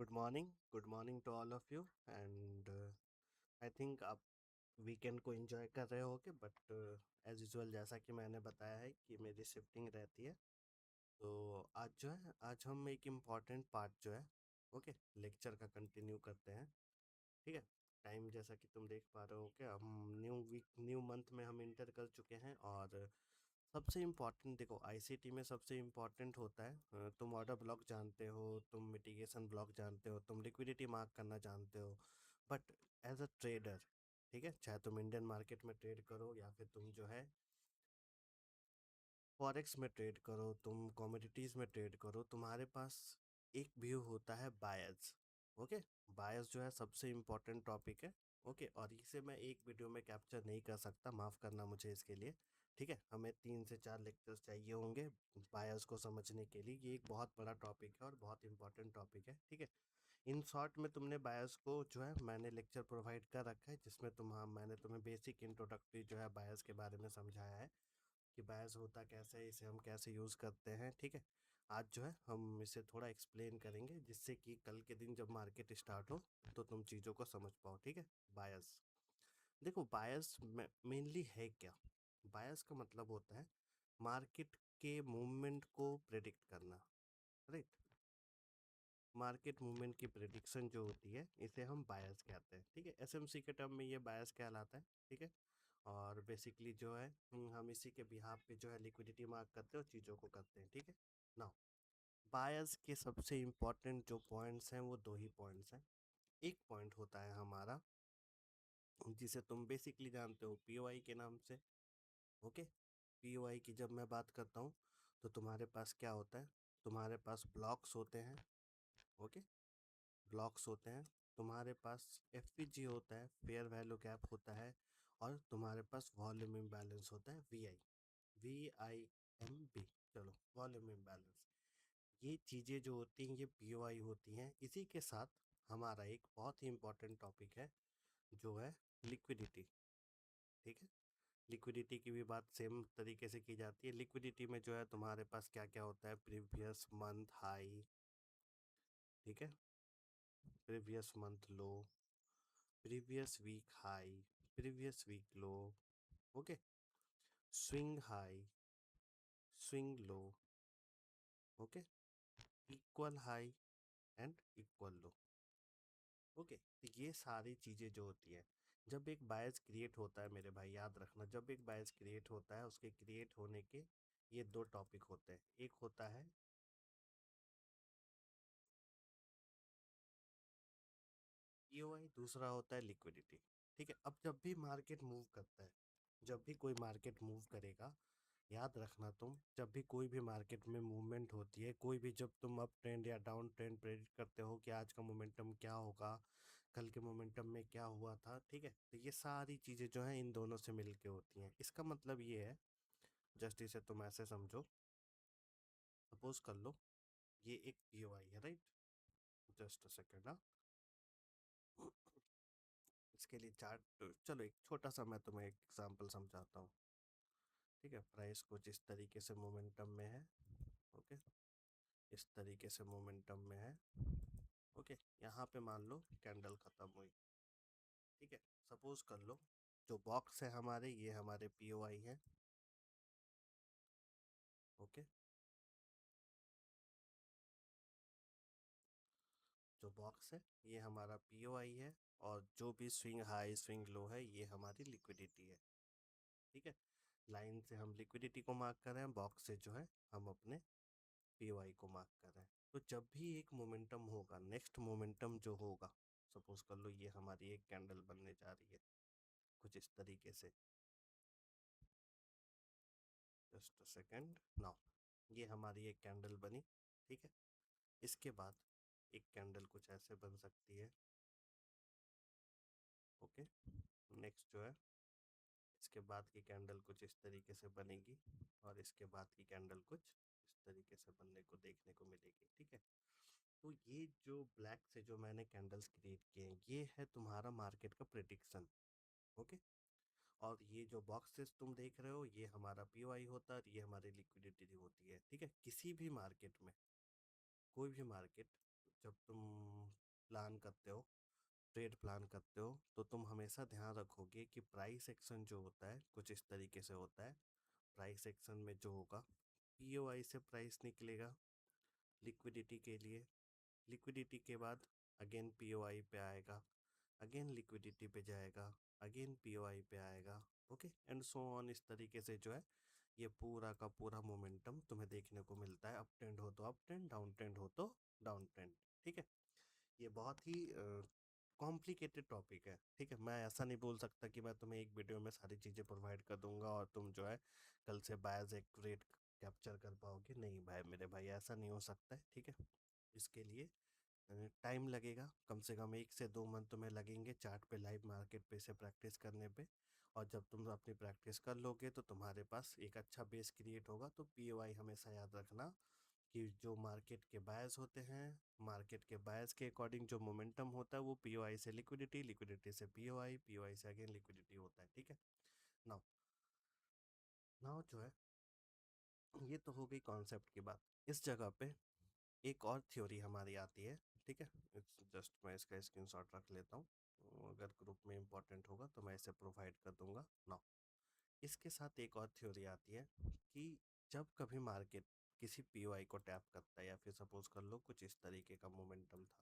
Good morning to all of you and I think आप weekend को enjoy कर रहे होगे बट एज यूजुअल जैसा कि मैंने बताया है कि मेरी शिफ्टिंग रहती है। तो आज हम एक इम्पॉर्टेंट पार्ट जो है ओके लेक्चर का कंटिन्यू करते हैं। ठीक है। टाइम जैसा कि तुम देख पा रहे हो कि हम न्यू वीक न्यू मंथ में हम इंटर कर चुके हैं और सबसे इम्पोर्टेंट देखो आईसीटी में सबसे इम्पोर्टेंट होता है तुम ऑर्डर ब्लॉक जानते हो, तुम मिटिगेशन ब्लॉक जानते हो, तुम लिक्विडिटी मार्क करना जानते हो। बट एज अ ट्रेडर, ठीक है, चाहे तुम इंडियन मार्केट में ट्रेड करो या फिर तुम जो है फॉरेक्स में ट्रेड करो, तुम कमोडिटीज़ में ट्रेड करो, तुम्हारे पास एक व्यू होता है बायर्स। ओके। बायर्स जो है सबसे इम्पोर्टेंट टॉपिक है। ओके, और इसे मैं एक वीडियो में कैप्चर नहीं कर सकता, माफ़ करना मुझे इसके लिए। ठीक है, हमें 3 से 4 लेक्चर्स चाहिए होंगे बायर्स को समझने के लिए। ये एक बहुत बड़ा टॉपिक है और बहुत इंपॉर्टेंट टॉपिक है। ठीक है। इन शॉर्ट में तुमने बायर्स को जो है मैंने लेक्चर प्रोवाइड कर रखा है जिसमें मैंने तुम्हें बेसिक इंट्रोडक्टरी जो है बायर्स के बारे में समझाया है कि बायस होता कैसे है, इसे हम कैसे यूज़ करते हैं। ठीक है। आज जो है हम इसे थोड़ा एक्सप्लेन करेंगे जिससे कि कल के दिन जब मार्केट स्टार्ट हो तो तुम चीज़ों को समझ पाओ। ठीक है। बायस, देखो बायस मेनली है क्या। बायस का मतलब होता है मार्केट के मूवमेंट को प्रेडिक्ट करना। राइट। मार्केट मूवमेंट की प्रेडिक्शन जो होती है इसे हम बायस कहते हैं। ठीक है, एसएमसी के टर्म में ये बायस कहलाता है। ठीक है। और बेसिकली जो है हम इसी के बिहाफ पे जो है लिक्विडिटी मार्क करते हैं और चीज़ों को करते हैं। ठीक है। नाउ बायस के सबसे इम्पोर्टेंट जो पॉइंट्स हैं वो दो ही पॉइंट्स हैं। एक पॉइंट होता है हमारा जिसे तुम बेसिकली जानते हो पीओआई के नाम से। ओके। पीओआई की जब मैं बात करता हूँ तो तुम्हारे पास क्या होता है, तुम्हारे पास ब्लॉक्स होते हैं। ओके। ब्लॉक्स होते हैं, तुम्हारे पास एफपीजी होता है, फेयर वैल्यू गैप होता है, और तुम्हारे पास वॉल्यूम इम्बैलेंस होता है वी आई, VIMB। चलो, वॉल्यूम इम्बैलेंस, ये चीज़ें जो होती हैं ये पीओआई होती हैं। इसी के साथ हमारा एक बहुत ही इंपॉर्टेंट टॉपिक है जो है लिक्विडिटी। ठीक है। लिक्विडिटी की भी बात सेम तरीके से की जाती है। लिक्विडिटी में जो है तुम्हारे पास क्या क्या होता है, प्रीवियस मंथ हाई, ठीक है, previous month low, previous week high, previous week low, okay, swing high, swing low, okay, equal high and equal low. Okay, तो ये सारी चीज़ें जो होती है जब एक बायस क्रिएट होता है मेरे भाई, याद रखना, जब एक बायस क्रिएट होता है उसके क्रिएट होने के ये दो टॉपिक होते हैं। एक होता है ईओआई, दूसरा होता है लिक्विडिटी। ठीक है। अब जब भी मार्केट मूव करता है, जब भी कोई मार्केट मूव करेगा, याद रखना तुम, जब भी कोई भी मार्केट में मूवमेंट होती है, कोई भी, जब तुम अप ट्रेंड या डाउन ट्रेंड प्रेडिक्ट करते हो कि आज का मोमेंटम क्या होगा, कल के मोमेंटम में क्या हुआ था, ठीक है, तो ये सारी चीज़ें जो हैं इन दोनों से मिलके होती हैं। इसका मतलब ये है, जस्ट इसे तुम ऐसे समझो, सपोज कर लो ये एक पीओआई है, राइट। जस्ट अ सेकेंड ना, इसके लिए चार्ट, चलो एक छोटा सा मैं तुम्हें एक एग्जांपल समझाता हूँ। ठीक है, प्राइस कुछ इस तरीके से मोमेंटम में है। ओके, इस तरीके से मोमेंटम में है। ओके, यहाँ पे मान लो कैंडल खत्म हुई। ठीक है। सपोज कर लो जो बॉक्स है हमारे, ये हमारे पीओआई है। ओके, जो बॉक्स है ये हमारा पीओआई है, और जो भी स्विंग हाई स्विंग लो है ये हमारी लिक्विडिटी है। ठीक है। लाइन से हम लिक्विडिटी को मार्क कर रहे हैं, बॉक्स से जो है हम अपने पीओआई को मार्क कर रहे हैं। तो जब भी एक मोमेंटम होगा, नेक्स्ट मोमेंटम जो होगा, सपोज कर लो ये हमारी एक कैंडल बनने जा रही है कुछ इस तरीके से। जस्ट अ सेकेंड नाउ, ये हमारी एक कैंडल बनी। ठीक है। इसके बाद एक कैंडल कुछ ऐसे बन सकती है। ओके। नेक्स्ट जो है इसके बाद की कैंडल कुछ इस तरीके से बनेगी, और इसके बाद की कैंडल कुछ इस तरीके से बनने को देखने को मिलेगी। ठीक है। तो ये जो ब्लैक से जो मैंने कैंडल्स क्रिएट किए हैं ये है तुम्हारा मार्केट का प्रिडिक्शन। ओके। और ये जो बॉक्सेस तुम देख रहे हो ये हमारा पीओआई होता है और ये हमारी लिक्विडिटी होती है। ठीक है। किसी भी मार्केट में, कोई भी मार्केट, जब तुम प्लान करते हो, ट्रेड प्लान करते हो, तो तुम हमेशा ध्यान रखोगे कि प्राइस एक्शन जो होता है कुछ इस तरीके से होता है। प्राइस एक्शन में जो होगा, पीओआई से प्राइस निकलेगा लिक्विडिटी के लिए, लिक्विडिटी के बाद अगेन पीओआई पे आएगा, अगेन लिक्विडिटी पे जाएगा, अगेन पीओआई पे आएगा। Okay, and so on. इस तरीके से जो है ये पूरा का पूरा मोमेंटम तुम्हें देखने को मिलता है। अप ट्रेंड हो तो अप ट्रेंड, डाउन ट्रेंड हो तो डाउन ट्रेंड। ठीक है, ये बहुत ही कॉम्प्लिकेटेड टॉपिक है। ठीक है, मैं ऐसा नहीं बोल सकता कि मैं तुम्हें एक वीडियो में सारी चीज़ें प्रोवाइड कर दूंगा और तुम जो है कल से बायस एक रेट कैप्चर कर पाओगे। नहीं भाई, मेरे भाई, ऐसा नहीं हो सकता है। ठीक है, इसके लिए टाइम लगेगा, कम से कम 1 से 2 मंथ तुम्हें लगेंगे चार्ट पे, लाइव मार्केट पे से प्रैक्टिस करने पे। और जब तुम अपनी प्रैक्टिस कर लोगे तो तुम्हारे पास एक अच्छा बेस क्रिएट होगा। तो पीओआई हमेशा याद रखना कि जो मार्केट के बायस होते हैं, मार्केट के बायस के अकॉर्डिंग जो मोमेंटम होता है वो पीओआई से लिक्विडिटी, लिक्विडिटी से पीओआई, पीओआई से अगेन लिक्विडिटी होता है। ठीक है, नाउ नाउ जो है ये तो हो गई कॉन्सेप्ट की बात। इस जगह पे एक और थ्योरी हमारी आती है। ठीक है, इट्स जस्ट मैं इसका स्क्रीनशॉट रख लेता हूँ, अगर ग्रुप में इंपॉर्टेंट होगा तो मैं इसे प्रोवाइड कर दूंगा। नाउ इसके साथ एक और थ्योरी आती है कि जब कभी मार्केट किसी पीओआई को टैप करता है, या फिर सपोज कर लो कुछ इस तरीके का मोमेंटम था।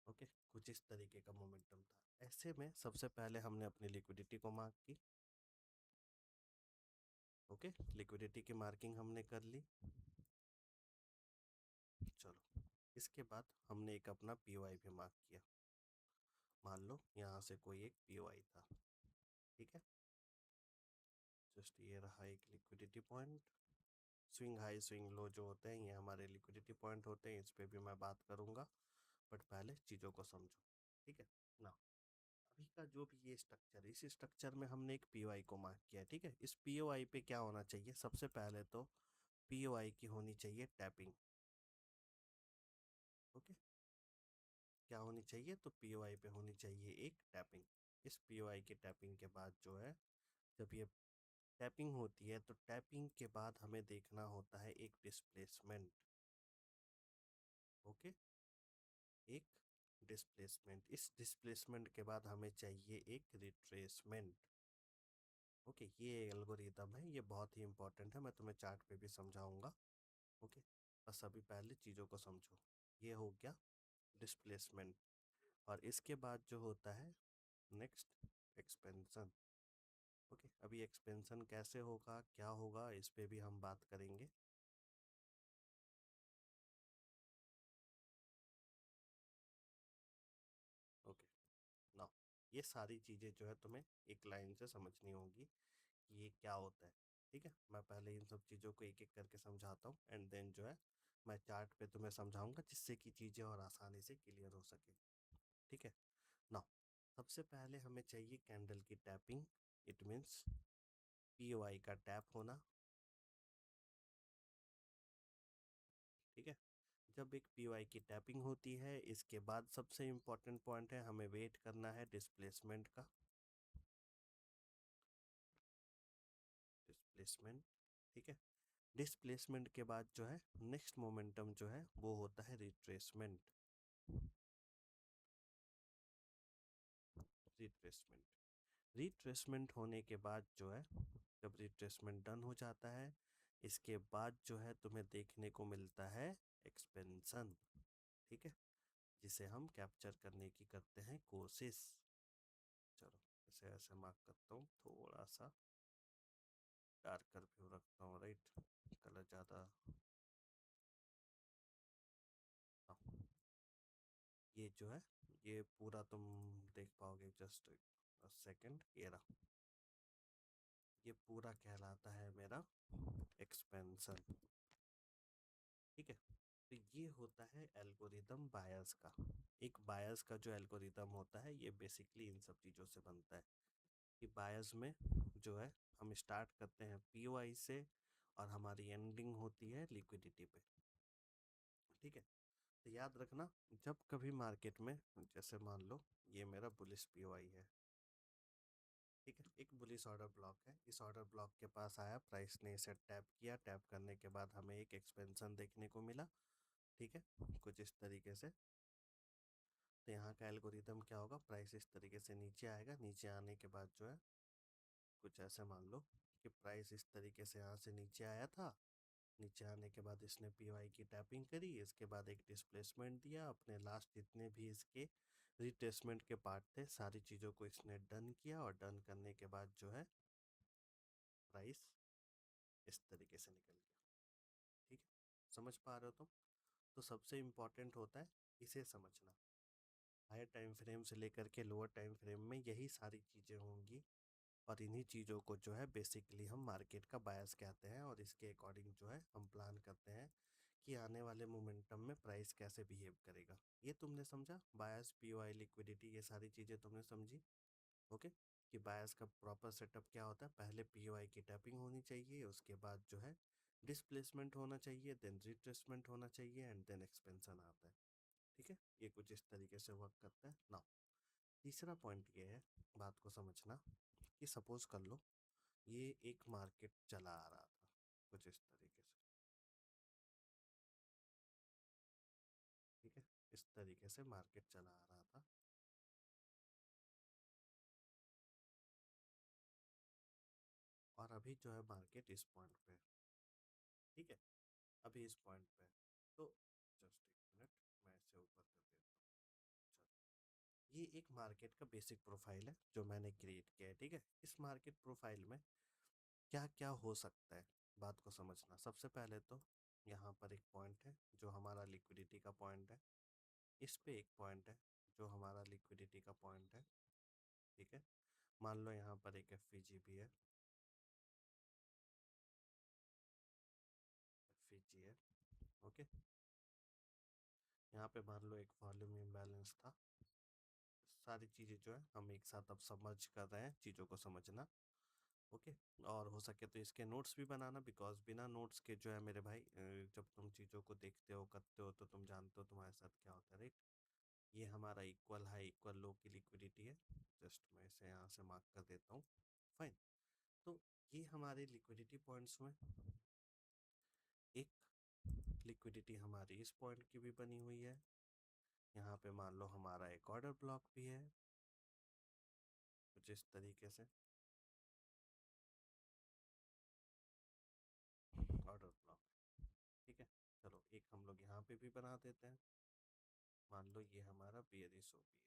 ओके, कुछ इस तरीके का मोमेंटम था। ऐसे में सबसे पहले हमने अपनी लिक्विडिटी को मार्क की। ओके, लिक्विडिटी की मार्किंग हमने कर ली। चलो, इसके बाद हमने एक अपना पीओआई भी मार्क किया। मान लो यहाँ से कोई एक पीओआई था। ठीक है, जस्ट ये रहा एक liquidity point. Swing high swing लो जो होते हैं ये हमारे लिक्विडिटी पॉइंट होते हैं, इस पे भी मैं बात करूंगा, बट पहले चीज़ों को समझो। ठीक है ना, अभी का जो भी ये स्ट्रक्चर है, इस स्ट्रक्चर में हमने एक पीओआई को मार्क किया है। ठीक है, इस पीओआई पे क्या होना चाहिए, सबसे पहले तो पीओआई की होनी चाहिए टैपिंग। ओके, क्या होनी चाहिए, तो पीओआई पे होनी चाहिए एक टैपिंग। इस पीओआई के टैपिंग के बाद जो है, जब ये टैपिंग होती है तो टैपिंग के बाद हमें देखना होता है एक डिस्प्लेसमेंट। ओके, एक डिस्प्लेसमेंट, इस डिस्प्लेसमेंट के बाद हमें चाहिए एक रिट्रेसमेंट। ओके, ये एल्गोरिदम है, ये बहुत ही इंपॉर्टेंट है, मैं तुम्हें चार्ट पे भी समझाऊंगा। ओके, बस अभी पहले चीज़ों को समझो। ये हो गया डिस्प्लेसमेंट, और इसके बाद जो होता है नेक्स्ट, एक्सपेंशन। ओके, अभी एक्सपेंशन कैसे होगा, क्या होगा, इस पे भी हम बात करेंगे। ओके, नाउ ये सारी चीज़ें जो है तुम्हें एक लाइन से समझनी होगी कि ये क्या होता है। ठीक है, मैं पहले इन सब चीज़ों को एक एक करके समझाता हूँ, एंड देन जो है मैं चार्ट पे तुम्हें समझाऊंगा, जिससे कि चीज़ें और आसानी से क्लियर हो सके। ठीक है, नाउ सबसे पहले हमें चाहिए कैंडल की टैपिंग। इट मीन्स पीओआई का टैप होना। ठीक है, जब एक पीओआई की टैपिंग होती है, इसके बाद सबसे इम्पोर्टेंट पॉइंट है, हमें वेट करना है डिस्प्लेसमेंट का। डिस्प्लेसमेंट, ठीक है, डिस्प्लेसमेंट के बाद जो है नेक्स्ट मोमेंटम जो है वो होता है रिट्रेसमेंट। रिट्रेसमेंट, रिट्रेसमेंट होने के बाद जो है, जब रिट्रेसमेंट डन हो जाता है, इसके बाद जो है तुम्हें देखने को मिलता है एक्सपेंशन। ठीक है, जिसे हम कैप्चर करने की करते हैं कोशिश। चलो, इसे ऐसे मार्क करता हूँ, थोड़ा सा डार्कर व्यू रखता हूँ, राइट, कलर ज़्यादा। हाँ, ये जो है ये पूरा तुम देख पाओगे, जस्ट सेकंड, ये रहा, ये पूरा कहलाता है मेरा एक्सपेंशन। ठीक है, तो ये होता है एल्गोरिदम बायस का। एक बायस का जो एल्गोरिदम होता है ये बेसिकली इन सब चीज़ों से बनता है, कि बायस में जो है हम स्टार्ट करते हैं पीओआई से, और हमारी एंडिंग होती है लिक्विडिटी पे। ठीक है, तो याद रखना, जब कभी मार्केट में, जैसे मान लो ये मेरा बुलिश पीओआई है। ठीक है, एक बुलिश ऑर्डर ब्लॉक है। इस ऑर्डर ब्लॉक के पास आया, प्राइस ने इसे टैप किया, टैप करने के बाद हमें एक एक्सपेंशन देखने को मिला। ठीक है, कुछ इस तरीके से। तो यहाँ का एल्गोरिदम क्या होगा, प्राइस इस तरीके से नीचे आएगा, नीचे आने के बाद जो है कुछ ऐसे मान लो कि प्राइस इस तरीके से यहाँ से नीचे आया था। नीचे आने के बाद इसने पीवाई की टैपिंग करी, इसके बाद एक डिस्प्लेसमेंट दिया, अपने लास्ट जितने भी इसके रिट्रेसमेंट के पार्ट थे सारी चीज़ों को इसने डन किया, और डन करने के बाद जो है प्राइस इस तरीके से निकल गया। ठीक है, समझ पा रहे हो तुम? तो सबसे इम्पोर्टेंट होता है इसे समझना। हायर टाइम फ्रेम से लेकर के लोअर टाइम फ्रेम में यही सारी चीज़ें होंगी, और इन्हीं चीज़ों को जो है बेसिकली हम मार्केट का बायस कहते हैं, और इसके अकॉर्डिंग जो है हम प्लान करते हैं कि आने वाले मोमेंटम में प्राइस कैसे बिहेव करेगा। ये तुमने समझा, बायस, पीओआई, लिक्विडिटी, ये सारी चीज़ें तुमने समझी। ओके, कि बायस का प्रॉपर सेटअप क्या होता है, पहले पीओआई की टैपिंग होनी चाहिए, उसके बाद जो है डिस्प्लेसमेंट होना चाहिए, देन रिट्रेसमेंट होना चाहिए, एंड देन एक्सपेंशन आता है। ठीक है, ये कुछ इस तरीके से वर्क करता है ना। तीसरा पॉइंट ये है, बात को समझना, कि सपोज कर लो ये एक मार्केट चला आ रहा था कुछ इस तरीके से। ठीक है, इस तरीके से मार्केट चला आ रहा था, और अभी जो है मार्केट इस पॉइंट पे है। ठीक है, अभी इस पॉइंट पे है। तो जस्ट एक मिनट, मैं इसे ऊपर कर देता हूँ। चलो, ये एक मार्केट का बेसिक प्रोफाइल है जो मैंने क्रिएट किया है। ठीक है, इस मार्केट प्रोफाइल में क्या क्या हो सकता है, बात को समझना। सबसे पहले तो यहाँ पर एक पॉइंट है जो हमारा लिक्विडिटी का पॉइंट है, इस पे एक पॉइंट है जो हमारा लिक्विडिटी का पॉइंट है। ठीक है, मान लो यहाँ पर एक एफ भी है, एफ है। ओके, यहाँ पे मान लो एक वॉल्यूम इम्बैलेंस था। सारी चीज़ें जो है हम एक साथ अब समझ कर रहे हैं, चीज़ों को समझना। ओके, और हो सके तो इसके नोट्स भी बनाना, बिकॉज बिना नोट्स के जो है मेरे भाई, जब तुम चीज़ों को देखते हो करते हो तो तुम जानते हो तुम्हारे साथ क्या होता है, राइट। ये हमारा इक्वल हाई इक्वल लो की लिक्विडिटी है। जस्ट मैं इसे यहाँ से मार्क कर देता हूँ। फाइन। तो ये हमारे लिक्विडिटी पॉइंट्स में एक लिक्विडिटी हमारी इस पॉइंट की भी बनी हुई है। यहाँ पे मान लो हमारा एक ऑर्डर ब्लॉक भी है कुछ इस तरीके से, ऑर्डर ब्लॉक। ठीक है, चलो एक हम लोग यहाँ पे भी बना देते हैं। मान लो ये हमारा बियरिश भी है।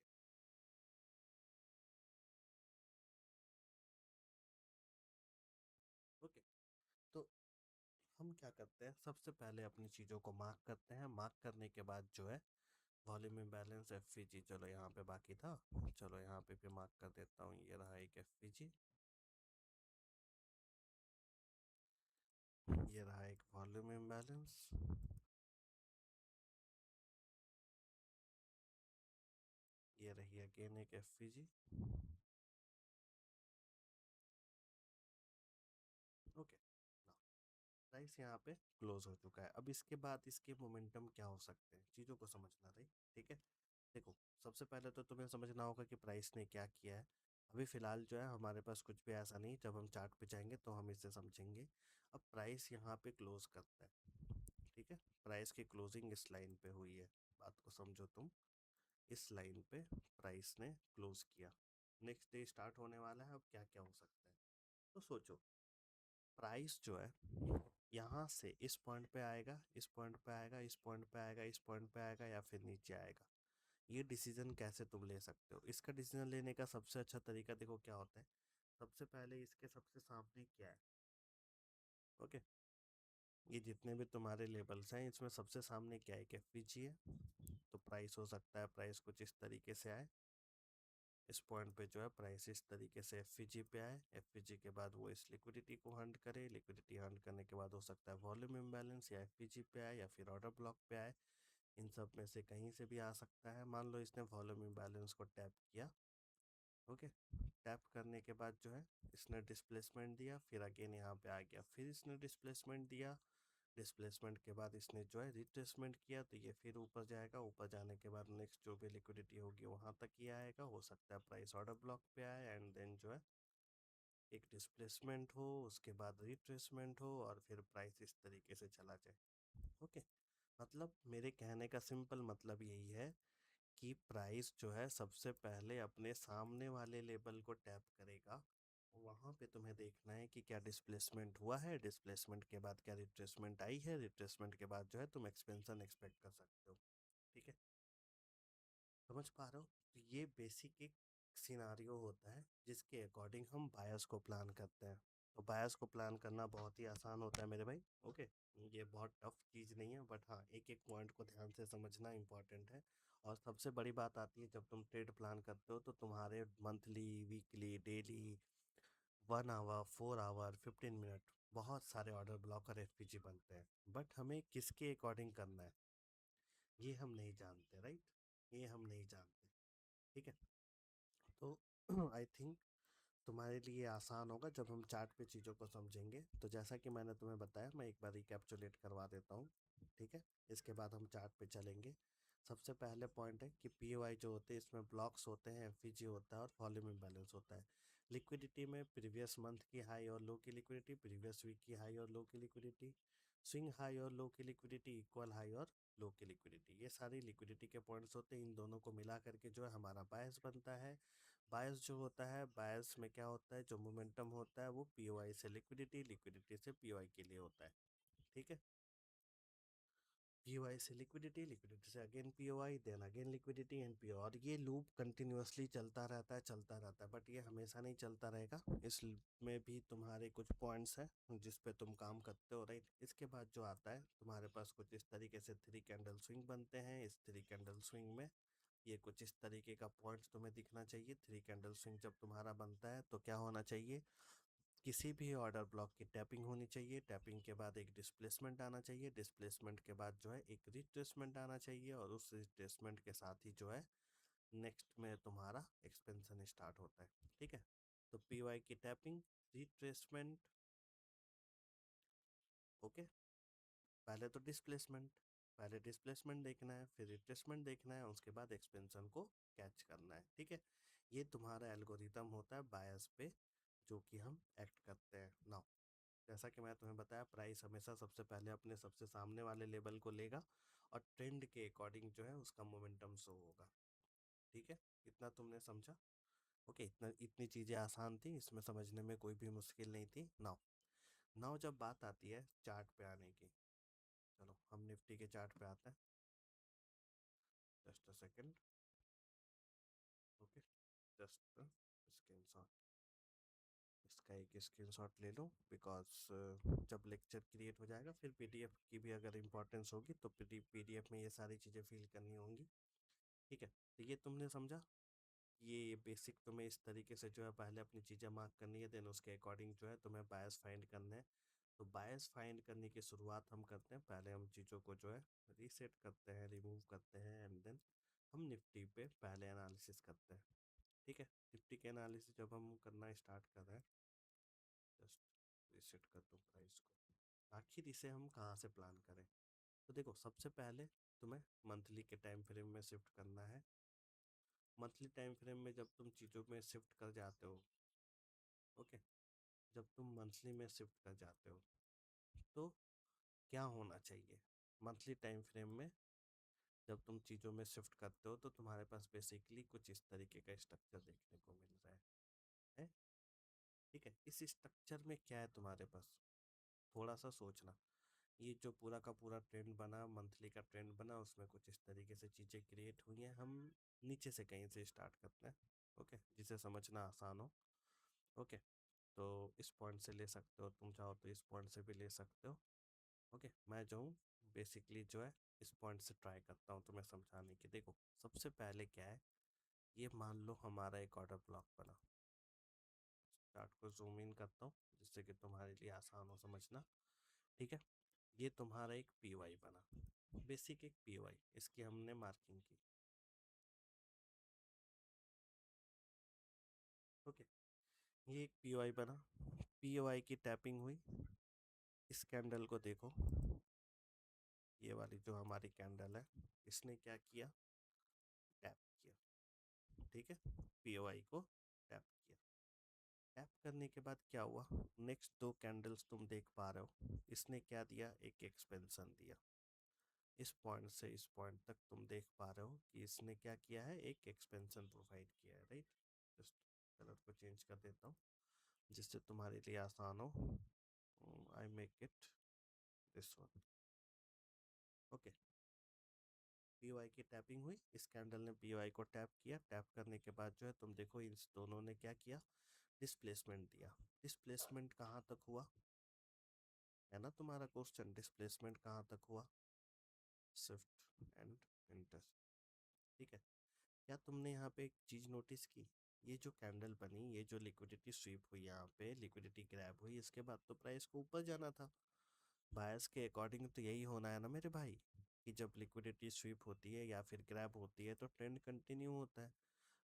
ओके, तो हम क्या करते हैं, सबसे पहले अपनी चीज़ों को मार्क करते हैं। मार्क करने के बाद जो है वॉल्यूम इम्बैलेंस एफ चलो यहाँ पे बाकी था, चलो यहाँ पे भी मार्क कर देता हूँ। ये रहा एक एफ, ये रहा एक वॉल्यूम इम्बैलेंस, ये रही अगेन एक एफ। ओके, प्राइस यहाँ पे क्लोज हो चुका है। अब इसके बाद इसके मोमेंटम क्या हो सकते हैं, चीज़ों को समझना रही। ठीक है, देखो सबसे पहले तो तुम्हें समझना होगा कि प्राइस ने क्या किया है। अभी फ़िलहाल जो है हमारे पास कुछ भी ऐसा नहीं, जब हम चार्ट पे जाएंगे तो हम इसे समझेंगे। अब प्राइस यहाँ पे क्लोज करता है। ठीक है, प्राइस की क्लोजिंग इस लाइन पे हुई है, बात को समझो तुम। इस लाइन पे प्राइस ने क्लोज किया, नेक्स्ट डे स्टार्ट होने वाला है। अब क्या क्या हो सकता है, तो सोचो। प्राइस जो है यहाँ से इस पॉइंट पे आएगा, इस पॉइंट पे आएगा, इस पॉइंट पे आएगा, इस पॉइंट पे आएगा, या फिर नीचे आएगा। ये डिसीजन कैसे तुम ले सकते हो, इसका डिसीजन लेने का सबसे अच्छा तरीका देखो क्या होता है। सबसे पहले इसके सबसे सामने क्या है। ओके, ये जितने भी तुम्हारे लेबल्स हैं इसमें सबसे सामने क्या है, एफ है। तो प्राइस हो सकता है, प्राइस कुछ इस तरीके से आए, इस पॉइंट पे जो है प्राइस इस तरीके से एफ पे आए। एफ के बाद वो इस लिक्विडिटी को हंट करे, लिक्विडिटी हंट करने के बाद हो सकता है वॉल्यूम इम्बैलेंस, या एफ पे आए या फिर ऑर्डर ब्लॉक पे आए। इन सब में से कहीं से भी आ सकता है। मान लो इसने वॉल्यूम इम्बैलेंस को टैप किया। ओके, टैप करने के बाद जो है इसने डिस्प्लेसमेंट दिया, फिर अगेन यहाँ पे आ गया, फिर इसने डिस्प्लेसमेंट दिया। डिस्प्लेसमेंट के बाद इसने जो है रिट्रेसमेंट किया, तो ये फिर ऊपर जाएगा। ऊपर जाने के बाद नेक्स्ट जो भी लिक्विडिटी होगी वहाँ तक ही आएगा। हो सकता है प्राइस ऑर्डर ब्लॉक पे आए, एंड देन जो है एक डिस्प्लेसमेंट हो, उसके बाद रिट्रेसमेंट हो, और फिर प्राइस इस तरीके से चला जाए। ओके, मतलब मेरे कहने का सिंपल मतलब यही है कि प्राइस जो है सबसे पहले अपने सामने वाले लेवल को टैप करेगा। वहां पे तुम्हें देखना है कि क्या डिस्प्लेसमेंट हुआ है, डिस्प्लेसमेंट के बाद क्या रिट्रेसमेंट आई है, रिट्रेसमेंट के बाद जो है तुम एक्सपेंशन एक्सपेक्ट कर सकते हो। ठीक है, समझ पा रहे हो? तो ये बेसिक एक सिनारियो होता है जिसके अकॉर्डिंग हम बायस को प्लान करते हैं। तो बायस को प्लान करना बहुत ही आसान होता है मेरे भाई। ओके, ये बहुत टफ चीज़ नहीं है, बट हाँ एक एक पॉइंट को ध्यान से समझना इंपॉर्टेंट है। और सबसे बड़ी बात आती है जब तुम ट्रेड प्लान करते हो तो तुम्हारे monthly, weekly, daily, 1 hour, 4 hour, 15 minute, बहुत सारे ऑर्डर ब्लॉक और एफपीजी बनते हैं। बट हमें किसके अकॉर्डिंग करना है ये हम नहीं जानते, राइट? ये हम नहीं जानते। ठीक है, तो आई थिंक तुम्हारे लिए आसान होगा जब हम चार्ट पे चीज़ों को समझेंगे। तो जैसा कि मैंने तुम्हें बताया, मैं एक बार रिकैप्चुलेट करवा देता हूँ। ठीक है, इसके बाद हम चार्ट पे चलेंगे। सबसे पहले पॉइंट है कि पीओआई जो होते हैं इसमें ब्लॉक्स होते हैं, एफईजी होता है और वॉल्यूम इम्बैलेंस होता है। लिक्विडिटी में प्रीवियस मंथ की हाई और लो की लिक्विडिटी, प्रीवियस वीक की हाई और लो की लिक्विडिटी, स्विंग हाई और लो की लिक्विडिटी, इक्वल हाई और लो की लिक्विडिटी, ये सारी लिक्विडिटी के पॉइंट्स होते हैं। इन दोनों को मिला करके जो है हमारा बायस बनता है। बायस जो होता है, बायस में क्या होता है, जो मोमेंटम होता है वो पीओआई से लिक्विडिटी, लिक्विडिटी से पीओआई के लिए होता है। ठीक है, पीओआई से लिक्विडिटी, लिक्विडिटी से again POI, then again liquidity and PO, और ये लूप कंटिन्यूअसली चलता रहता है, चलता रहता है। बट ये हमेशा नहीं चलता रहेगा, इसमें भी तुम्हारे कुछ पॉइंट्स हैं जिस पे तुम काम करते हो, राइट? इसके बाद जो आता है तुम्हारे पास कुछ इस तरीके से 3 कैंडल स्विंग बनते हैं। इस 3 कैंडल स्विंग में ये कुछ इस तरीके का पॉइंट्स तुम्हें दिखना चाहिए। 3 कैंडल स्विंग जब तुम्हारा बनता है तो क्या होना चाहिए, किसी भी ऑर्डर ब्लॉक की टैपिंग होनी चाहिए। टैपिंग के बाद एक डिस्प्लेसमेंट आना चाहिए। डिस्प्लेसमेंट के बाद जो है एक रिट्रेसमेंट आना चाहिए, और उस रिट्रेसमेंट के साथ ही जो है नेक्स्ट में तुम्हारा एक्सपेंशन स्टार्ट होता है। ठीक है, तो पीवाई की टैपिंग, रिट्रेसमेंट, ओके, पहले तो डिस्प्लेसमेंट, पहले डिस्प्लेसमेंट देखना है, फिर रिट्रेसमेंट देखना है, उसके बाद एक्सपेंशन को कैच करना है। ठीक है, ये तुम्हारा एल्गोरिदम होता है बायस पे जो कि हम एक्ट करते हैं। नाउ जैसा कि मैं तुम्हें बताया, प्राइस हमेशा सबसे पहले अपने सबसे सामने वाले लेवल को लेगा और ट्रेंड के अकॉर्डिंग जो है उसका मोमेंटम शो होगा। ठीक है, इतना तुमने समझा? ओके, इतनी चीज़ें आसान थी, इसमें समझने में कोई भी मुश्किल नहीं थी। नाउ नाउ जब बात आती है चार्ट पे आने की, चलो हम निफ्टी के चार्ट पे आते हैं। Just a second, okay, just screenshot, इसका एक स्क्रीनशॉट ले लो, बिकॉज जब लेक्चर क्रिएट हो जाएगा फिर पीडीएफ की भी अगर इम्पोर्टेंस होगी तो पीडीएफ में ये सारी चीज़ें फिल करनी होंगी। ठीक है, तो ये तुमने समझा। ये बेसिक तुम्हें इस तरीके से जो है पहले अपनी चीज़ें मार्क करनी है, देन उसके अकॉर्डिंग जो है तुम्हें बायस फाइंड करना है। तो बायस फाइंड करने की शुरुआत हम करते हैं, पहले हम चीज़ों को जो है रीसेट करते हैं, रिमूव करते हैं, एंड देन हम निफ्टी पे पहले एनालिसिस करते हैं। ठीक है, निफ्टी के एनालिसिस जब हम करना स्टार्ट कर रहे हैं, जस्ट रीसेट कर दूँ प्राइस को। आखिर इसे हम कहाँ से प्लान करें? तो देखो, सबसे पहले तुम्हें मंथली के टाइम फ्रेम में शिफ्ट करना है। मंथली टाइम फ्रेम में जब तुम चीज़ों में शिफ्ट कर जाते हो, ओके, जब तुम मंथली में शिफ्ट कर जाते हो तो क्या होना चाहिए मंथली टाइम फ्रेम में? जब तुम चीज़ों में शिफ्ट करते हो तो तुम्हारे पास बेसिकली कुछ इस तरीके का स्ट्रक्चर देखने को मिल रहा है? ठीक है, इस स्ट्रक्चर में क्या है तुम्हारे पास? थोड़ा सा सोचना। ये जो पूरा का पूरा ट्रेंड बना, मंथली का ट्रेंड बना, उसमें कुछ इस तरीके से चीज़ें क्रिएट हुई हैं। हम नीचे से कहीं से स्टार्ट करते हैं, ओके, जिसे समझना आसान हो। ओके, तो इस पॉइंट से ले सकते हो, तुम चाहो तो इस पॉइंट से भी ले सकते हो। ओके, मैं जो हूँ बेसिकली जो है इस पॉइंट से ट्राई करता हूँ तुम्हें समझाने की। देखो, सबसे पहले क्या है, ये मान लो हमारा एक ऑर्डर ब्लॉक बना। चार्ट को जूम इन करता हूँ जिससे कि तुम्हारे लिए आसान हो समझना। ठीक है, ये तुम्हारा एक पीवाई बना, बेसिक एक पीवाई, इसकी हमने मार्किंग की। ओके, ये एक पीवाई बना, पीवाई की टैपिंग हुई। इस कैंडल को देखो, ये वाली जो हमारी कैंडल है, इसने क्या किया, टैप किया। ठीक है, पीओआई को टैप किया। टैप करने के बाद क्या हुआ, नेक्स्ट दो कैंडल्स तुम देख पा रहे हो, इसने क्या दिया, एक एक्सपेंशन दिया। इस पॉइंट से इस पॉइंट तक तुम देख पा रहे हो कि इसने क्या किया है, एक एक्सपेंशन प्रोवाइड किया है, राइट। जस्ट कलर को चेंज कर देता हूँ जिससे तुम्हारे लिए आसान हो। I make it this one. Okay, POI की टैपिंग हुई, इस कैंडल ने पीओआई को टैप किया। टैप करने के बाद जो है तुम देखो इस दोनों ने क्या किया, डिस्प्लेसमेंट दिया। डिस्प्लेसमेंट कहाँ तक हुआ है ना तुम्हारा क्वेश्चन, डिस्प्लेसमेंट कहाँ तक हुआ, स्विफ्ट एंड इंटरेस्ट, ठीक है। क्या तुमने यहाँ पे एक चीज नोटिस की, ये जो कैंडल बनी, ये जो लिक्विडिटी स्वीप हुई, यहाँ पे लिक्विडिटी ग्रैब हुई, इसके बाद तो प्राइस को ऊपर जाना था। बायस के अकॉर्डिंग तो यही होना है ना मेरे भाई, कि जब लिक्विडिटी स्वीप होती है या फिर ग्रैब होती है तो ट्रेंड कंटिन्यू होता है।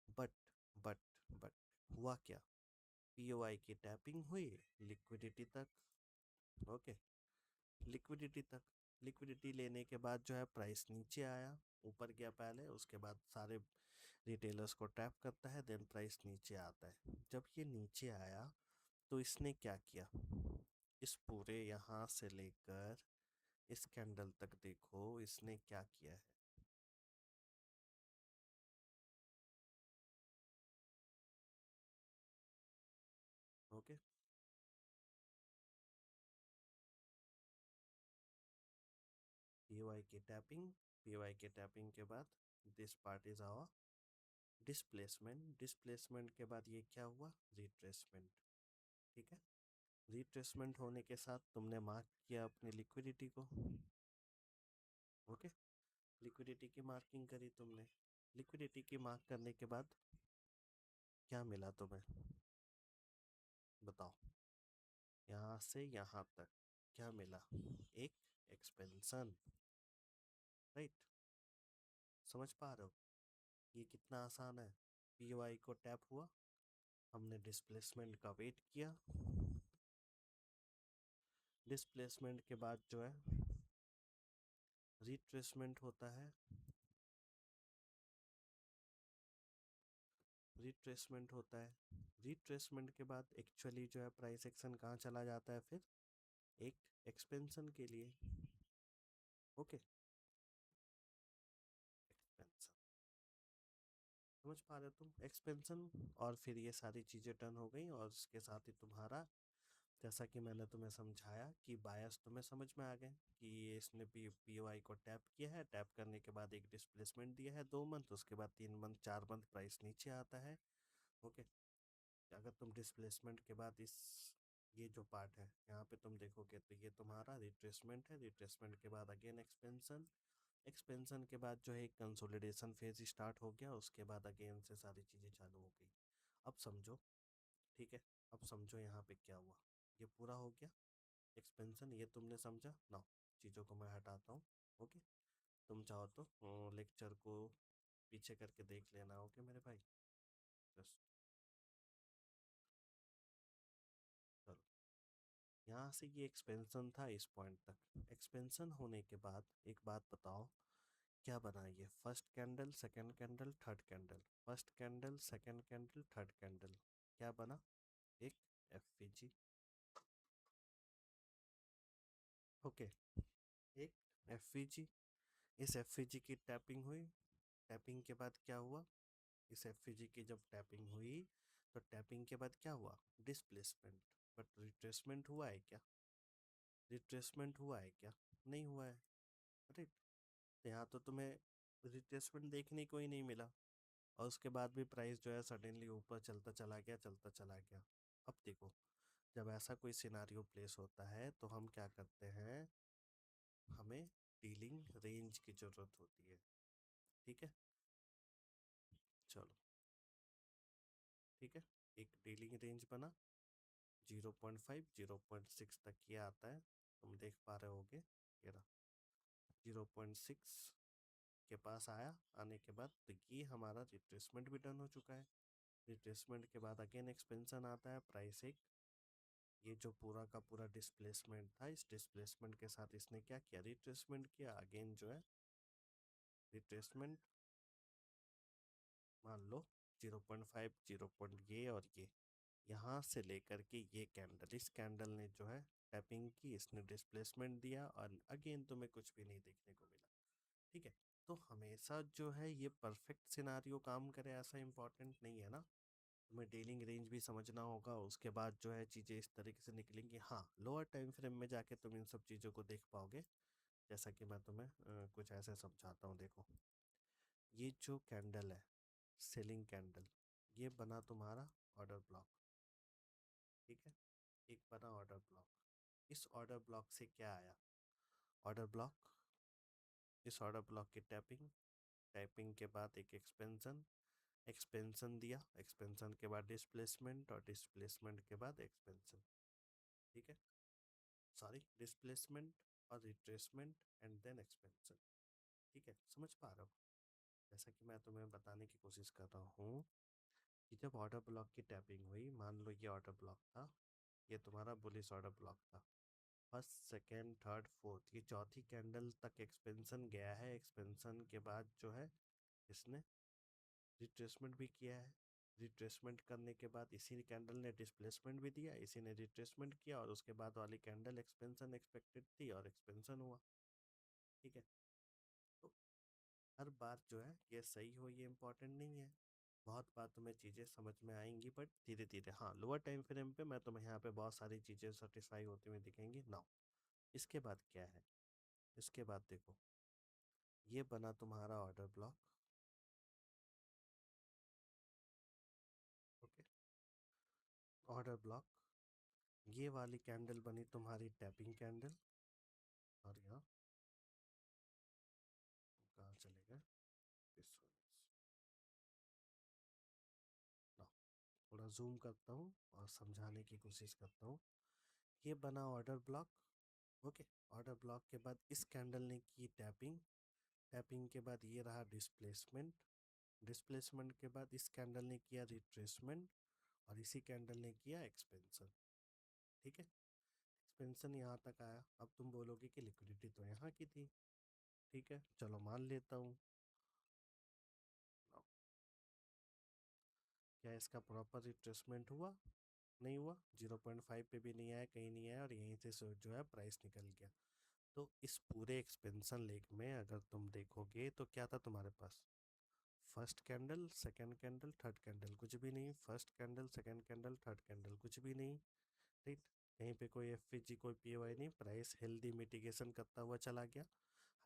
बट बट बट हुआ क्या, पीओआई की टैपिंग हुई लिक्विडिटी तक, ओके, लिक्विडिटी तक। लिक्विडिटी लेने के बाद जो है प्राइस नीचे आया, ऊपर गया पहले, उसके बाद सारे रिटेलर्स को टैप करता है, देन प्राइस नीचे आता है। जब ये नीचे आया तो इसने क्या किया, इस पूरे यहाँ से लेकर इस कैंडल तक देखो इसने क्या किया है, ओके। पीओआई की टैपिंग, पीओआई के टैपिंग के बाद this part is our displacement, displacement के बाद ये क्या हुआ, रिट्रेसमेंट, ठीक है। रिट्रेसमेंट होने के साथ तुमने मार्क किया अपनी लिक्विडिटी को, ओके। लिक्विडिटी की मार्किंग करी तुमने, लिक्विडिटी की मार्क करने के बाद क्या मिला तुम्हें, बताओ। यहाँ से यहाँ तक क्या मिला, एक एक्सपेंशन, राइट। समझ पा रहे हो ये कितना आसान है। पीओआई को टैप हुआ, हमने डिस्प्लेसमेंट का वेट किया, डिस्प्लेसमेंट के बाद जो है रिट्रेसमेंट होता है, रिट्रेसमेंट होता है। रिट्रेसमेंट के बाद एक्चुअली जो है प्राइस एक्शन कहाँ चला जाता है, फिर एक एक्सपेंशन के लिए, ओके, एक्सपेंशन। समझ पा रहे हो तुम, एक्सपेंशन। और फिर ये सारी चीज़ें टर्न हो गई और उसके साथ ही तुम्हारा, जैसा कि मैंने तुम्हें समझाया कि बायस तुम्हें समझ में आ गए कि ये इसने पीओआई को टैप किया है, टैप करने के बाद एक डिस्प्लेसमेंट दिया है 2 मंथ, उसके बाद 3 मंथ 4 मंथ प्राइस नीचे आता है, ओके। अगर तुम डिस्प्लेसमेंट के बाद इस ये जो पार्ट है यहाँ पे तुम देखोगे तो ये तुम्हारा रिट्रेसमेंट है, रिट्रेसमेंट के बाद अगेन एक्सपेंशन, एक्सपेंशन के बाद जो है एक कंसोलिडेशन फेज स्टार्ट हो गया, उसके बाद अगेन से सारी चीज़ें चालू हो गई। अब समझो, ठीक है, अब समझो यहाँ पे क्या हुआ, ये पूरा हो गया एक्सपेंशन, ये तुमने समझा ना। चीज़ों को मैं हटाता हूँ, ओके। तुम चाहो तो लेक्चर को पीछे करके देख लेना, ओके मेरे भाई। बस, चलो, यहाँ से ये एक्सपेंशन था इस पॉइंट तक। एक्सपेंशन होने के बाद एक बात बताओ, क्या बना ये, first candle, second candle, third candle, first candle, second candle, third candle, क्या बना, एक एफवीजी, ओके, एक एफवीजी। इस एफवीजी की टैपिंग हुई, टैपिंग के बाद क्या हुआ, इस एफवीजी की जब टैपिंग हुई तो टैपिंग के बाद क्या हुआ, डिस्प्लेसमेंट। बट रिट्रेसमेंट हुआ है क्या, रिट्रेसमेंट हुआ है क्या, नहीं हुआ है, राइट। तो यहाँ तो तुम्हें रिट्रेसमेंट देखने को ही नहीं मिला, और उसके बाद भी प्राइस जो है सडनली ऊपर चलता चला गया, चलता चला गया। अब देखो, जब ऐसा कोई सिनारियो प्लेस होता है तो हम क्या करते हैं, हमें डीलिंग रेंज की ज़रूरत होती है, ठीक है। चलो, ठीक है, एक डीलिंग रेंज बना, 0.5 0.6 तक ये आता है, तुम देख पा रहे होगे, ये रहा 0.6 के पास आया। आने के बाद तो ये हमारा रिट्रेसमेंट भी डन हो चुका है। रिट्रेसमेंट के बाद अगेन एक्सपेंशन आता है, प्राइस एक, ये जो पूरा का पूरा डिस्प्लेसमेंट था, इस डिस्प्लेसमेंट के साथ इसने क्या किया, रिट्रेसमेंट किया, अगेन जो है रिट्रेसमेंट, मान लो 0.5 0 ये और यहाँ से लेकर के ये कैंडल, इस कैंडल ने जो है टैपिंग की, इसने डिस्प्लेसमेंट दिया और अगेन तुम्हें कुछ भी नहीं देखने को मिला। ठीक है, तो हमेशा जो है ये परफेक्ट सिनारियो काम करे ऐसा इंपॉर्टेंट नहीं है ना। तुम्हें डीलिंग रेंज भी समझना होगा, उसके बाद जो है चीज़ें इस तरीके से निकलेंगी। हाँ, लोअर टाइम फ्रेम में जाके तुम इन सब चीज़ों को देख पाओगे। जैसा कि मैं तुम्हें कुछ ऐसे समझाता हूँ। देखो, ये जो कैंडल है, सेलिंग कैंडल, ये बना तुम्हारा ऑर्डर ब्लॉक। ठीक है, एक बना ऑर्डर ब्लॉक। इस ऑर्डर ब्लॉक से क्या आया? ऑर्डर ब्लॉक, इस ऑर्डर ब्लॉक की टैपिंग, टैपिंग के बाद एक एक्सपेंशन, एक्सपेंशन दिया, एक्सपेंशन के बाद डिस्प्लेसमेंट और डिस्प्लेसमेंट के बाद एक्सपेंशन। ठीक है, सॉरी, डिस्प्लेसमेंट और रिट्रेसमेंट एंड देन एक्सपेंशन। ठीक है, समझ पा रहे हो? जैसा कि मैं तुम्हें बताने की कोशिश कर रहा हूँ कि जब ऑर्डर ब्लॉक की टैपिंग हुई, मान लो ये ऑर्डर ब्लॉक था, ये तुम्हारा बुलिश ऑर्डर ब्लॉक था। फर्स्ट, सेकेंड, थर्ड, फोर्थ, ये चौथी कैंडल तक एक्सपेंशन गया है। एक्सपेंशन के बाद जो है इसने रिट्रेसमेंट भी किया है। रिट्रेसमेंट करने के बाद इसी कैंडल ने डिस्प्लेसमेंट भी दिया, इसी ने रिट्रेसमेंट किया, और उसके बाद वाली कैंडल एक्सपेंशन एक्सपेक्टेड थी और एक्सपेंशन हुआ। ठीक है, तो हर बार जो है ये सही हो ये इंपॉर्टेंट नहीं है। बहुत बार तुम्हें चीज़ें समझ में आएंगी बट धीरे धीरे। हाँ, लोअर टाइम फ्रेम पे मैं तुम्हें यहाँ पे बहुत सारी चीज़ें सेटिस्फाई होती हुई दिखेंगी नाउ। इसके बाद क्या है? इसके बाद देखो, ये बना तुम्हारा order block. Okay, order block, ये वाली कैंडल बनी तुम्हारी टैपिंग कैंडल। और यहाँ कहाँ चले गए? इस लो, थोड़ा जूम करता हूँ और समझाने की कोशिश करता हूँ। ये बना order block. Okay, order block के बाद इस कैंडल ने की टैपिंग, टैपिंग के बाद ये रहा डिस्प्लेसमेंट, डिस्प्लेसमेंट के बाद इस कैंडल ने किया रिट्रेसमेंट और इसी कैंडल ने किया एक्सपेंशन। ठीक है, एक्सपेंशन यहाँ तक आया। अब तुम बोलोगे कि लिक्विडिटी तो यहाँ की थी। ठीक है, चलो मान लेता हूँ। क्या इसका प्रॉपर रिट्रेसमेंट हुआ? नहीं हुआ, 0.5 पे भी नहीं आया, कहीं नहीं आया, और यहीं से जो है प्राइस निकल गया। तो इस पूरे एक्सपेंशन लेग में अगर तुम देखोगे तो क्या था तुम्हारे पास? First candle, second candle, third candle, कुछ भी नहीं। First candle, second candle, third candle, कुछ भी नहीं। राइट, कहीं पे कोई एफ कोई पी नहीं। प्राइस हेल्दी मिटिगेशन करता हुआ चला गया।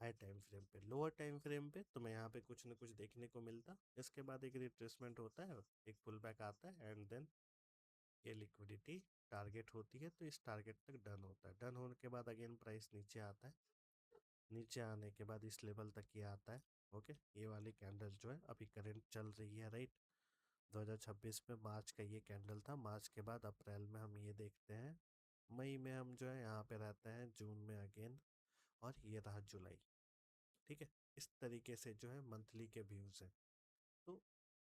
हाई टाइम फ्रेम पे, लोअर टाइम फ्रेम पे तुम्हें यहाँ पे कुछ ना कुछ देखने को मिलता। इसके बाद एक रिट्रेसमेंट होता है, एक पुल बैक आता है, एंड देन ये लिक्विडिटी टारगेट होती है, तो इस टारगेट तक डन होता है। डन होने के बाद अगेन प्राइस नीचे आता है। नीचे आने के बाद इस लेवल तक ये आता है। ओके, ये वाली कैंडल जो है अभी करंट चल रही है, राइट। 2026 में मार्च का ये कैंडल था। मार्च के बाद अप्रैल में हम ये देखते हैं, मई में हम जो है यहाँ पे रहते हैं, जून में अगेन, और ये रहा जुलाई। ठीक है, इस तरीके से जो है मंथली के व्यूज़ हैं। तो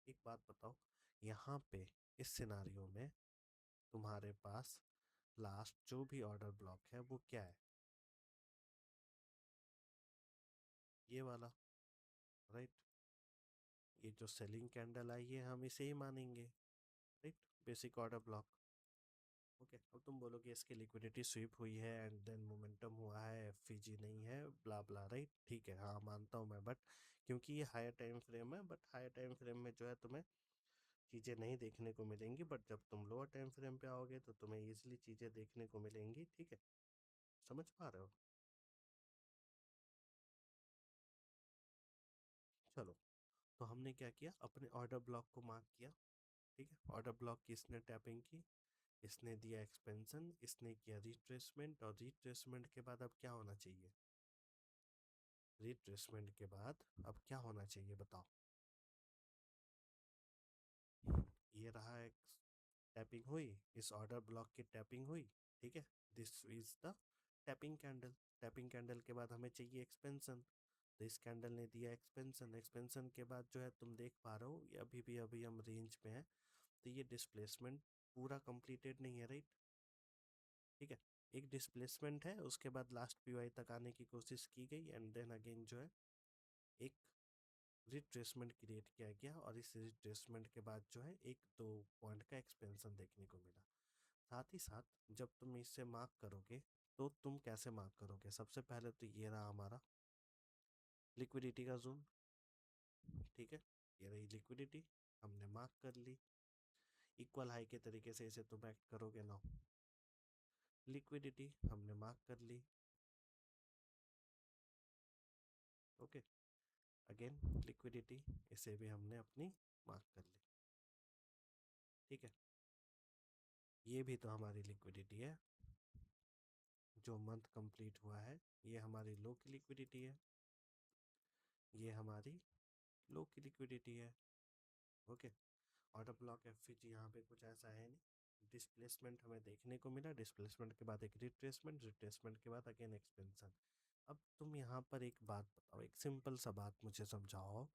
एक बात बताओ, यहाँ पे इस सिनारियो में तुम्हारे पास लास्ट जो भी ऑर्डर ब्लॉक है वो क्या है? ये वाला, राइट। ये जो सेलिंग कैंडल आई है हम इसे ही मानेंगे, right, basic order block. Okay, अब तुम बोलोगे इसकी लिक्विडिटी स्वीप हुई है एंड देन मोमेंटम हुआ है, एफईजी नहीं है, ब्ला ब्ला, राइट। ठीक है, हाँ मानता हूँ मैं, बट क्योंकि ये हायर टाइम फ्रेम है, बट हायर टाइम फ्रेम में जो है तुम्हें चीज़ें नहीं देखने को मिलेंगी, बट जब तुम लोअर टाइम फ्रेम पे आओगे तो तुम्हें ईजिली चीज़ें देखने को मिलेंगी। ठीक है, समझ पा रहे हो? चलो, तो हमने क्या किया, अपने ऑर्डर ब्लॉक को मार्क किया। ठीक है, ऑर्डर ब्लॉक की इसने टैपिंग की, इसने दिया एक्सपेंशन, इसने किया रिट्रेसमेंट, और रिट्रेसमेंट के बाद अब क्या होना चाहिए? रिट्रेसमेंट के बाद अब क्या होना चाहिए बताओ? ये रहा एक टैपिंग हुई, इस ऑर्डर ब्लॉक की टैपिंग हुई। ठीक है, this is the tapping candle. Tapping candle के बाद हमें चाहिए एक्सपेंशन, तो इस कैंडल ने दिया एक्सपेंशन। एक्सपेंशन के बाद जो है तुम देख पा रहे हो ये अभी हम रेंज में है, तो ये डिस्प्लेसमेंट पूरा कंप्लीटेड नहीं है, राइट। ठीक है, एक डिस्प्लेसमेंट है, उसके बाद लास्ट पीवाई तक आने की कोशिश की गई, एंड देन अगेन जो है एक रिट्रेसमेंट क्रिएट किया गया और इस रिट्रेसमेंट के बाद जो है एक 2 पॉइंट का एक्सपेंशन देखने को मिला। साथ ही साथ जब तुम इससे मार्क करोगे तो तुम कैसे मार्क करोगे? सबसे पहले तो ये रहा हमारा लिक्विडिटी का जोन, ठीक है, ये रही लिक्विडिटी, हमने मार्क कर ली। इक्वल हाई के तरीके से इसे तुम एक्ट करोगे ना। लिक्विडिटी हमने मार्क कर ली, ओके, अगेन लिक्विडिटी, इसे भी हमने अपनी मार्क कर ली, ठीक है। ये भी तो हमारी लिक्विडिटी है जो मंथ कंप्लीट हुआ है, ये हमारी लो की लिक्विडिटी है, ये हमारी लो की लिक्विडिटी है, ओके। ऑर्डर ब्लॉक एफवीजी यहाँ पे कुछ ऐसा है नहीं। डिस्प्लेसमेंट हमें देखने को मिला, डिस्प्लेसमेंट के बाद एक रिट्रेसमेंट, रिट्रेसमेंट के बाद अगेन एक्सपेंशन। अब तुम यहाँ पर एक बात बताओ, एक सिंपल सा बात मुझे समझाओ।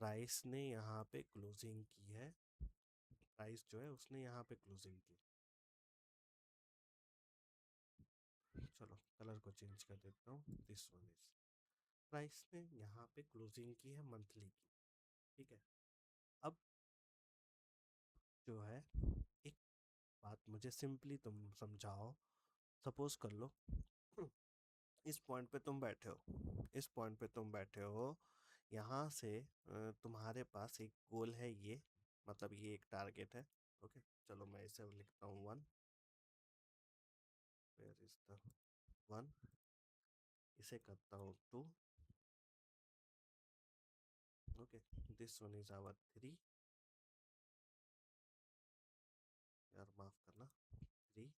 प्राइस ने यहाँ पे क्लोजिंग की है, प्राइस जो है उसने यहाँ पे क्लोजिंग की, चलो कलर को चेंज कर देता हूँ, दिस वन इज, प्राइस ने यहाँ पे क्लोजिंग की है मंथली की, ठीक है। अब जो है एक बात मुझे सिंपली तुम समझाओ, सपोज कर लो इस पॉइंट पे तुम बैठे हो, इस पॉइंट पे तुम बैठे हो, यहाँ से तुम्हारे पास एक गोल है, ये मतलब ये एक टारगेट है, ओके। चलो मैं इसे लिखता हूँ 1, वेयर इज द 1, इसे करता हूँ 2, okay, this one is our 3, यार माफ करना, 3,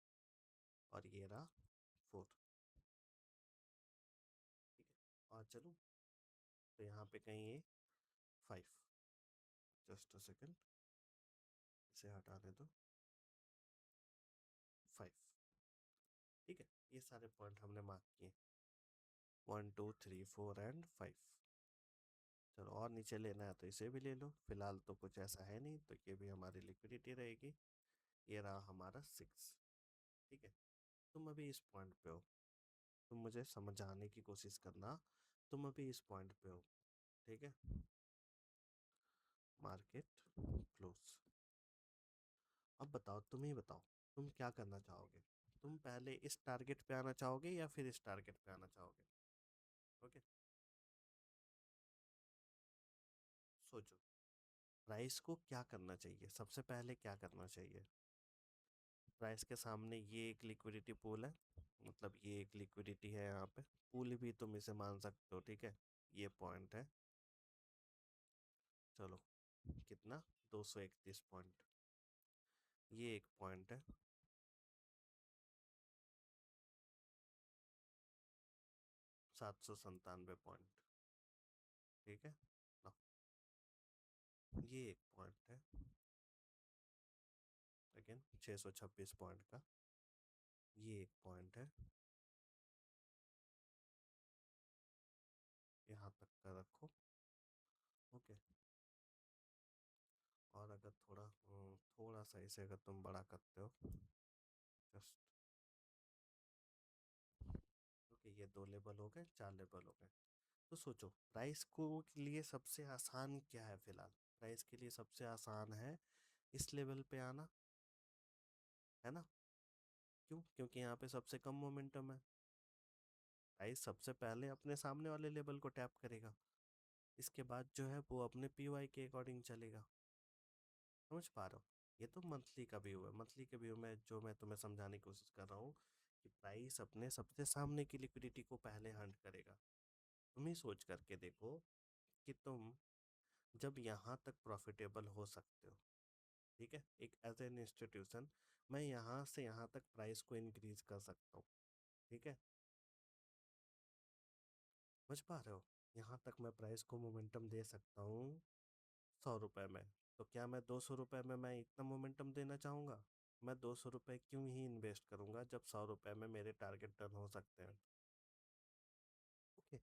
और ये रहा 4, ठीक है। और चलो तो यहाँ पे कहीं ये 5, जस्ट अ सेकेंड, इसे हटाने दो, 5, ठीक है। ये सारे पॉइंट हमने मार्क किए, 1 2 3 4 एंड 5। चलो और नीचे लेना है तो इसे भी ले लो, फिलहाल तो कुछ ऐसा है नहीं, तो ये भी हमारी लिक्विडिटी रहेगी। ये रहा हमारा 6, ठीक है। तुम अभी इस पॉइंट पे हो, तुम मुझे समझाने की कोशिश करना, तुम अभी इस पॉइंट पे हो, ठीक है। मार्केट क्लोज, अब बताओ, तुम ही बताओ, तुम क्या करना चाहोगे? तुम पहले इस टारगेट पे आना चाहोगे या फिर इस टारगेट पे आना चाहोगे? ओके, सोचो, प्राइस को क्या करना चाहिए, सबसे पहले क्या करना चाहिए? प्राइस के सामने ये एक लिक्विडिटी पूल है, मतलब ये एक लिक्विडिटी है, यहाँ पे पूल भी तुम इसे मान सकते हो, ठीक है। ये पॉइंट है, चलो कितना, 231 पॉइंट, ये एक पॉइंट है, 797 पॉइंट, ठीक है ना। ये एक पॉइंट है, अगेन 626 पॉइंट का, ये एक पॉइंट है, यहाँ तक का रखो, ओके। और अगर थोड़ा सा इसे अगर तुम बड़ा करते हो, जस्ट, ओके, ये 2 लेवल हो गए, 4 लेवल हो गए। तो सोचो प्राइस को के लिए सबसे आसान क्या है फिलहाल? प्राइस के लिए सबसे आसान है इस लेवल पे आना, है ना। क्यों? क्योंकि यहाँ पे सबसे कम मोमेंटम है, प्राइस सबसे पहले अपने सामने वाले लेवल को टैप करेगा, इसके बाद जो है वो अपने पीवाई के अकॉर्डिंग चलेगा। समझ पा रहे हो? ये तो मंथली का व्यू है, मंथली के व्यू में जो मैं तुम्हें समझाने की कोशिश कर रहा हूँ कि प्राइस अपने सबसे सामने की लिक्विडिटी को पहले हंट करेगा। तुम ही सोच करके देखो कि तुम जब यहाँ तक प्रॉफिटेबल हो सकते हो, ठीक है, एक एज एन इंस्टीट्यूशन, मैं यहाँ से यहाँ तक प्राइस को इंक्रीज कर सकता हूँ, ठीक है, समझ पा रहे हो? यहाँ तक मैं प्राइस को मोमेंटम दे सकता हूँ 100 रुपये में, तो क्या मैं 200 रुपये में मैं इतना मोमेंटम देना चाहूँगा? मैं 200 रुपये क्यों ही इन्वेस्ट करूँगा जब 100 रुपये में मेरे टारगेट टर्न हो सकते हैं, ओके।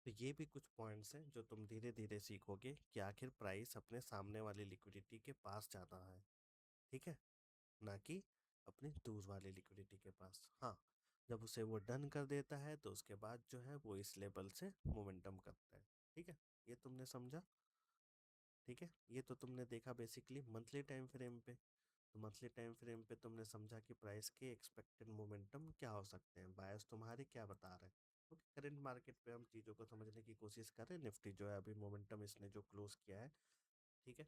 तो ये भी कुछ पॉइंट्स हैं जो तुम धीरे धीरे सीखोगे कि आखिर प्राइस अपने सामने वाली लिक्विडिटी के पास जाना है, ठीक है, ना कि अपनी दूर वाली लिक्विडिटी के पास। हाँ, जब उसे वो डन कर देता है तो उसके बाद जो है वो इस लेवल से मोमेंटम करता है। ठीक है, ये तुमने समझा। ठीक है, ये तो तुमने देखा बेसिकली मंथली टाइम फ्रेम पे। तो मंथली टाइम फ्रेम पे तुमने समझा कि प्राइस के एक्सपेक्टेड मोमेंटम क्या हो सकते हैं, बायस तुम्हारे क्या बता रहे हैं। ओके, करंट मार्केट पे हम चीज़ों को समझने की कोशिश कर रहे हैं। निफ्टी जो है अभी मोमेंटम इसने जो क्लोज किया है, ठीक है।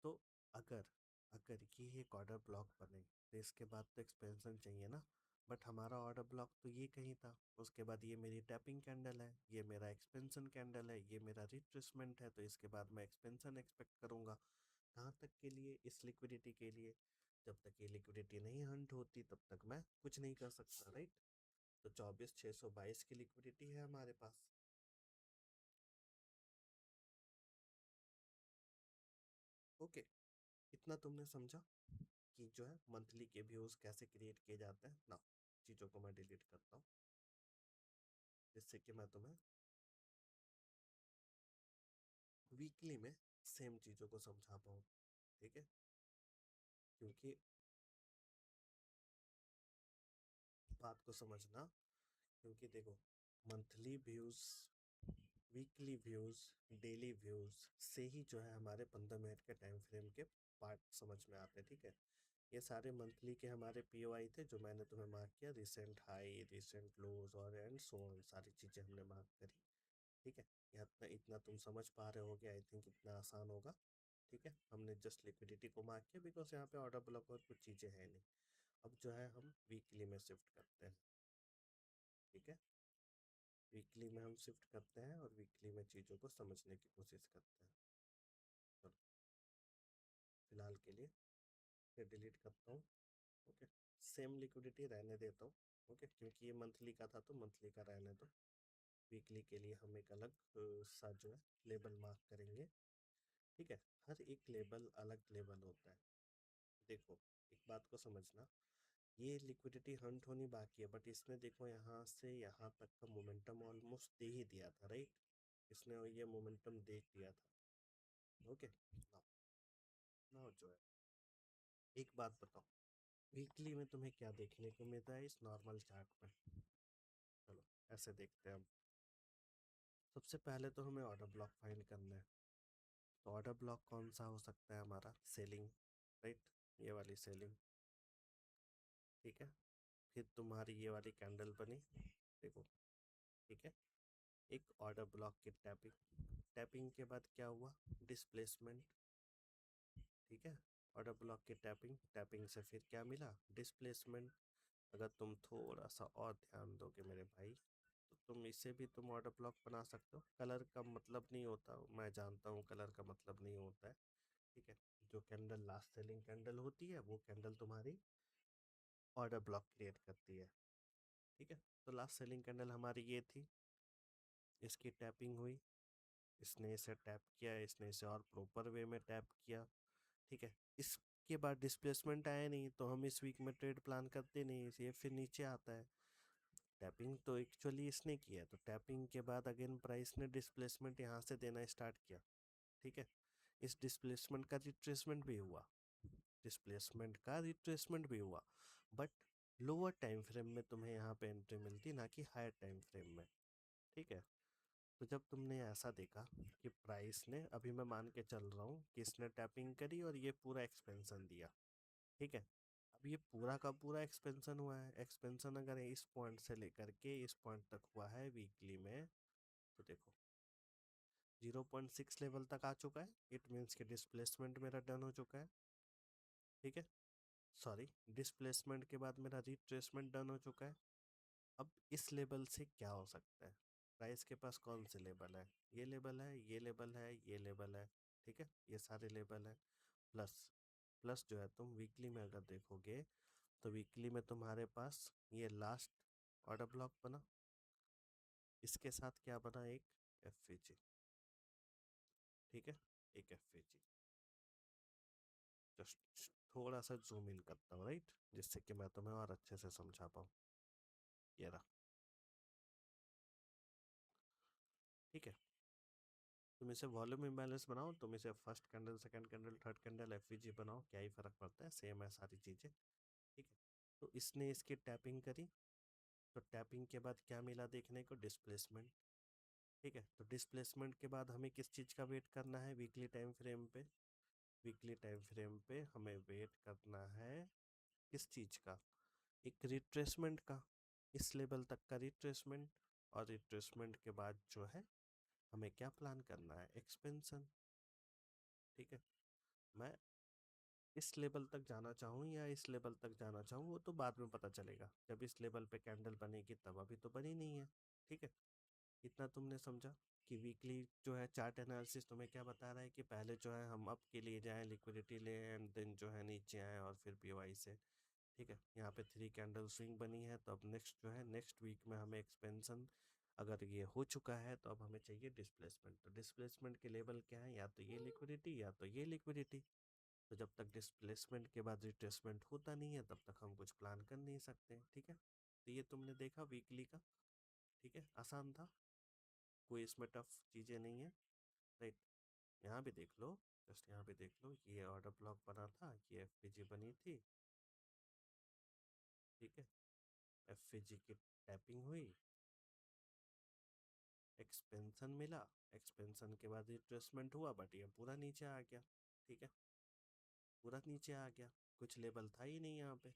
तो अगर अगर ये एक ऑर्डर ब्लॉक बने तो इसके बाद तो एक्सपेंशन चाहिए ना। बट हमारा ऑर्डर ब्लॉक तो ये कहीं था, उसके बाद ये मेरी टैपिंग कैंडल है, ये मेरा एक्सपेंशन कैंडल है, ये मेरा रिट्रेसमेंट है, तो इसके बाद मैं एक्सपेंशन एक्सपेक्ट करूंगा। कहाँ तक के लिए? इस लिक्विडिटी के लिए। जब तक ये लिक्विडिटी नहीं हंट होती तब तक मैं कुछ नहीं कर सकता, राइट। तो 24,622 की लिक्विडिटी है हमारे पास। ओके, इतना तुमने समझा कि जो है मंथली के व्यूज कैसे क्रिएट किए जाते हैं ना। चीज़ों को मैं डिलीट करता हूँ जिससे कि मैं तुम्हें वीकली में सेम चीज़ों को समझा पाऊँ। ठीक है, क्योंकि बात को समझना, क्योंकि देखो monthly views, weekly views, daily views से ही जो है हमारे 15 मिनट के टाइम फ्रेम के पार्ट समझ में आते हैं। ठीक है, ये सारे मंथली के हमारे पीओआई थे जो मैंने तुम्हें मार्क किया, रिसेंट हाई, रिसेंट लोज और एंड सो ऑन, सारी चीज़ें हमने मार्क करी। ठीक है, यहाँ इतना इतना तुम समझ पा रहे होगे, आई थिंक इतना आसान होगा। ठीक है, हमने जस्ट लिक्विडिटी को मार्क किया बिकॉज यहाँ पे ऑर्डर ब्लॉक और कुछ चीज़ें हैं नहीं। अब जो है हम वीकली में शिफ्ट करते हैं। ठीक है, वीकली में हम शिफ्ट करते हैं और वीकली में चीज़ों को समझने की कोशिश करते हैं। चलो, फिलहाल के लिए फिर डिलीट करता हूँ। ओके, सेम लिक्विडिटी रहने देता हूँ। ओके, क्योंकि ये मंथली का था तो मंथली का रहने दो। वीकली के लिए हम एक अलग सा जो है लेबल मार्क करेंगे। ठीक है, हर एक लेबल अलग लेबल होता है। देखो, एक बात को समझना, ये लिक्विडिटी हंट होनी बाकी है बट इसने देखो यहाँ से यहाँ तक का मोमेंटम ऑलमोस्ट दे ही दिया था, राइट। इसने ये मोमेंटम दे दिया था। ओके, नाउ नाउ जो है एक बात बताओ, वीकली में तुम्हें क्या देखने को मिलता है इस नॉर्मल चार्ट में। चलो ऐसे देखते हैं हम। सबसे पहले तो हमें ऑर्डर ब्लॉक फाइंड करना है। तो ऑर्डर ब्लॉक कौन सा हो सकता है हमारा? सेलिंग, राइट, ये वाली सेलिंग। ठीक है, फिर तुम्हारी ये वाली कैंडल बनी, देखो। ठीक है, एक ऑर्डर ब्लॉक की टैपिंग, टैपिंग के बाद क्या हुआ? डिस्प्लेसमेंट। ठीक है, ऑर्डर ब्लॉक की टैपिंग, टैपिंग से फिर क्या मिला? डिस्प्लेसमेंट। अगर तुम थोड़ा सा और ध्यान दोगे मेरे भाई तो तुम इसे भी तुम ऑर्डर ब्लॉक बना सकते हो। कलर का मतलब नहीं होता, मैं जानता हूँ कलर का मतलब नहीं होता है। ठीक है, जो कैंडल लास्ट सेलिंग कैंडल होती है वो कैंडल तुम्हारी ऑर्डर ब्लॉक क्रिएट करती है। ठीक है, तो लास्ट सेलिंग कैंडल हमारी ये थी, इसकी टैपिंग हुई, इसने इसे टैप किया, इसने इसे और प्रॉपर वे में टैप किया। ठीक है, इसके बाद डिस्प्लेसमेंट आया नहीं तो हम इस वीक में ट्रेड प्लान करते नहीं, ये फिर नीचे आता है। टैपिंग तो एक्चुअली इसने किया है, तो टैपिंग के बाद अगेन प्राइस ने डिस्प्लेसमेंट यहाँ से देना स्टार्ट किया। ठीक है, इस डिस्प्लेसमेंट का रिट्रेसमेंट भी हुआ, डिस्प्लेसमेंट का रिट्रेसमेंट भी हुआ, बट लोअर टाइम फ्रेम में तुम्हें यहाँ पे एंट्री मिलती ना कि हायर टाइम फ्रेम में। ठीक है, तो जब तुमने ऐसा देखा कि प्राइस ने, अभी मैं मान के चल रहा हूँ कि इसने टैपिंग करी और ये पूरा एक्सपेंशन दिया। ठीक है, अब ये पूरा का पूरा एक्सपेंशन हुआ है, एक्सपेंशन अगर इस पॉइंट से लेकर के इस पॉइंट तक हुआ है वीकली में, तो देखो 0.6 लेवल तक आ चुका है। इट मीन्स कि डिस्प्लेसमेंट मेरा डन हो चुका है। ठीक है, सॉरी, डिस्प्लेसमेंट के बाद मेरा रिट्रेसमेंट डन हो चुका है। अब इस लेवल से क्या हो सकता है? प्राइस के पास कौन से लेवल है? ये लेवल है, ये लेवल है, ये लेवल है। ठीक है, ये सारे लेवल है। प्लस प्लस जो है तुम वीकली में अगर देखोगे तो वीकली में तुम्हारे पास ये लास्ट ऑर्डर ब्लॉक बना, इसके साथ क्या बना? एक एफ। ठीक है, एक एफ। जस्ट थोड़ा सा जूम इन करता हूँ, राइट, जिससे कि मैं तुम्हें और अच्छे से समझा पाऊँ। ये रहा। ठीक है, तुम इसे वॉल्यूम इम्बैलेंस बनाओ, तुम इसे first candle, second candle, third candle, F बनाओ, क्या ही फर्क पड़ता है, सेम है सारी चीज़ें। ठीक है, तो इसने इसकी टैपिंग करी, तो टैपिंग के बाद क्या मिला देखने को? डिस्प्लेसमेंट। ठीक है, तो डिस्प्लेसमेंट के बाद हमें किस चीज़ का वेट करना है वीकली टाइम फ्रेम पे? वीकली टाइम फ्रेम पे हमें वेट करना है किस चीज़ का? एक रिट्रेसमेंट का, इस लेवल तक का रिट्रेसमेंट। और रिट्रेसमेंट के बाद जो है हमें क्या प्लान करना है? एक्सपेंशन। ठीक है, मैं इस लेवल तक जाना चाहूँ या इस लेवल तक जाना चाहूँ वो तो बाद में पता चलेगा, जब इस लेवल पे कैंडल बनेगी तब, अभी तो बनी नहीं है। ठीक है, इतना तुमने समझा कि वीकली जो है चार्ट एनालिसिस तुम्हें क्या बता रहा है कि पहले जो है हम अप के लिए जाएं, लिक्विडिटी लें, एंड देन जो है नीचे आएँ और फिर पीओआई से। ठीक है, यहाँ पे 3 कैंडल स्विंग बनी है, तो अब नेक्स्ट जो है नेक्स्ट वीक में हमें एक्सपेंशन अगर ये हो चुका है तो अब हमें चाहिए डिस्प्लेसमेंट। तो डिस्प्लेसमेंट के लेवल क्या है? या तो ये लिक्विडिटी या तो ये लिक्विडिटी। तो जब तक डिस्प्लेसमेंट के बाद रिट्रेसमेंट होता नहीं है तब तक हम कुछ प्लान कर नहीं सकते। ठीक है, तो ये तुमने देखा वीकली का। ठीक है, आसान था, कोई इसमें टफ चीज़ें नहीं है। राइट, यहाँ भी देख लो, जस्ट यहाँ भी देख लो, ये ऑर्डर ब्लॉक बना था, ये एफ बनी थी। ठीक है, एफ की टैपिंग हुई, एक्सपेंशन मिला, एक्सपेंशन के बाद रिट्रेसमेंट हुआ, बट ये पूरा नीचे आ गया। ठीक है, पूरा नीचे आ गया, कुछ लेवल था ही नहीं यहाँ पे।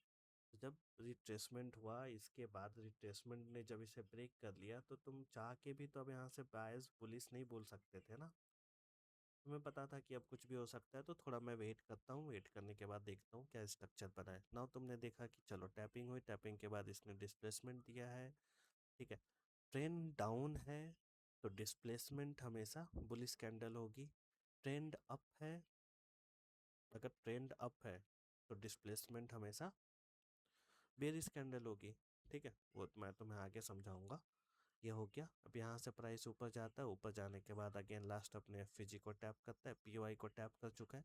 तो जब रिट्रेसमेंट हुआ, इसके बाद रिट्रेसमेंट ने जब इसे ब्रेक कर लिया, तो तुम चाह के भी तो अब यहाँ से बायस पुलिस नहीं बोल सकते थे ना। तुम्हें पता था कि अब कुछ भी हो सकता है, तो थोड़ा मैं वेट करता हूँ, वेट करने के बाद देखता हूँ क्या स्ट्रक्चर बना है। नाउ तुमने देखा कि चलो टैपिंग हुई, टैपिंग के बाद इसने डिस्प्लेसमेंट दिया है। ठीक है, ट्रेंड डाउन है तो डिस्प्लेसमेंट हमेशा बुलिश कैंडल होगी। ट्रेंड अप है, अगर ट्रेंड अप है तो डिस्प्लेसमेंट हमेशा बेरिश कैंडल होगी। ठीक है, वो तो मैं तुम्हें आगे समझाऊंगा। ये हो गया। अब यहाँ से प्राइस ऊपर जाता है, ऊपर जाने के बाद अगेन लास्ट अपने एफ को टैप करता है, पीओआई को टैप कर चुका है।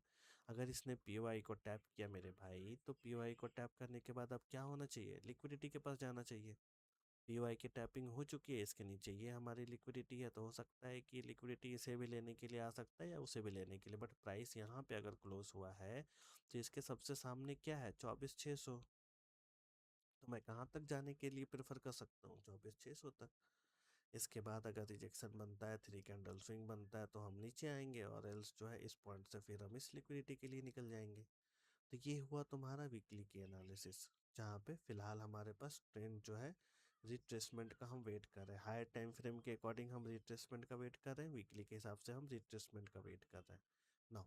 अगर इसने पीओआई को टैप किया मेरे भाई, तो पीओआई को टैप करने के बाद अब क्या होना चाहिए? लिक्विडिटी के पास जाना चाहिए। पीओआई की टैपिंग हो चुकी है, इसके नीचे ये हमारी लिक्विडिटी है, तो हो सकता है कि लिक्विडिटी इसे भी लेने के लिए आ सकता है या उसे भी लेने के लिए। बट प्राइस यहाँ पे अगर क्लोज हुआ है तो इसके सबसे सामने क्या है? 24,600। तो मैं कहाँ तक जाने के लिए प्रेफर कर सकता हूँ? 24,600 तक। इसके बाद अगर रिजेक्शन बनता है, 3 कैंडल स्विंग बनता है, तो हम नीचे आएंगे, और एल्स जो है इस पॉइंट से फिर हम इस लिक्विडिटी के लिए निकल जाएंगे। तो ये हुआ तुम्हारा वीकली की एनालिसिस, जहाँ पे फिलहाल हमारे पास ट्रेंड जो है रिट्रेसमेंट का हम वेट कर रहे हैं। हायर टाइम फ्रेम के अकॉर्डिंग हम रिट्रेसमेंट का वेट कर रहे हैं, वीकली के हिसाब से हम रिट्रेसमेंट का वेट कर रहे हैं। नाउ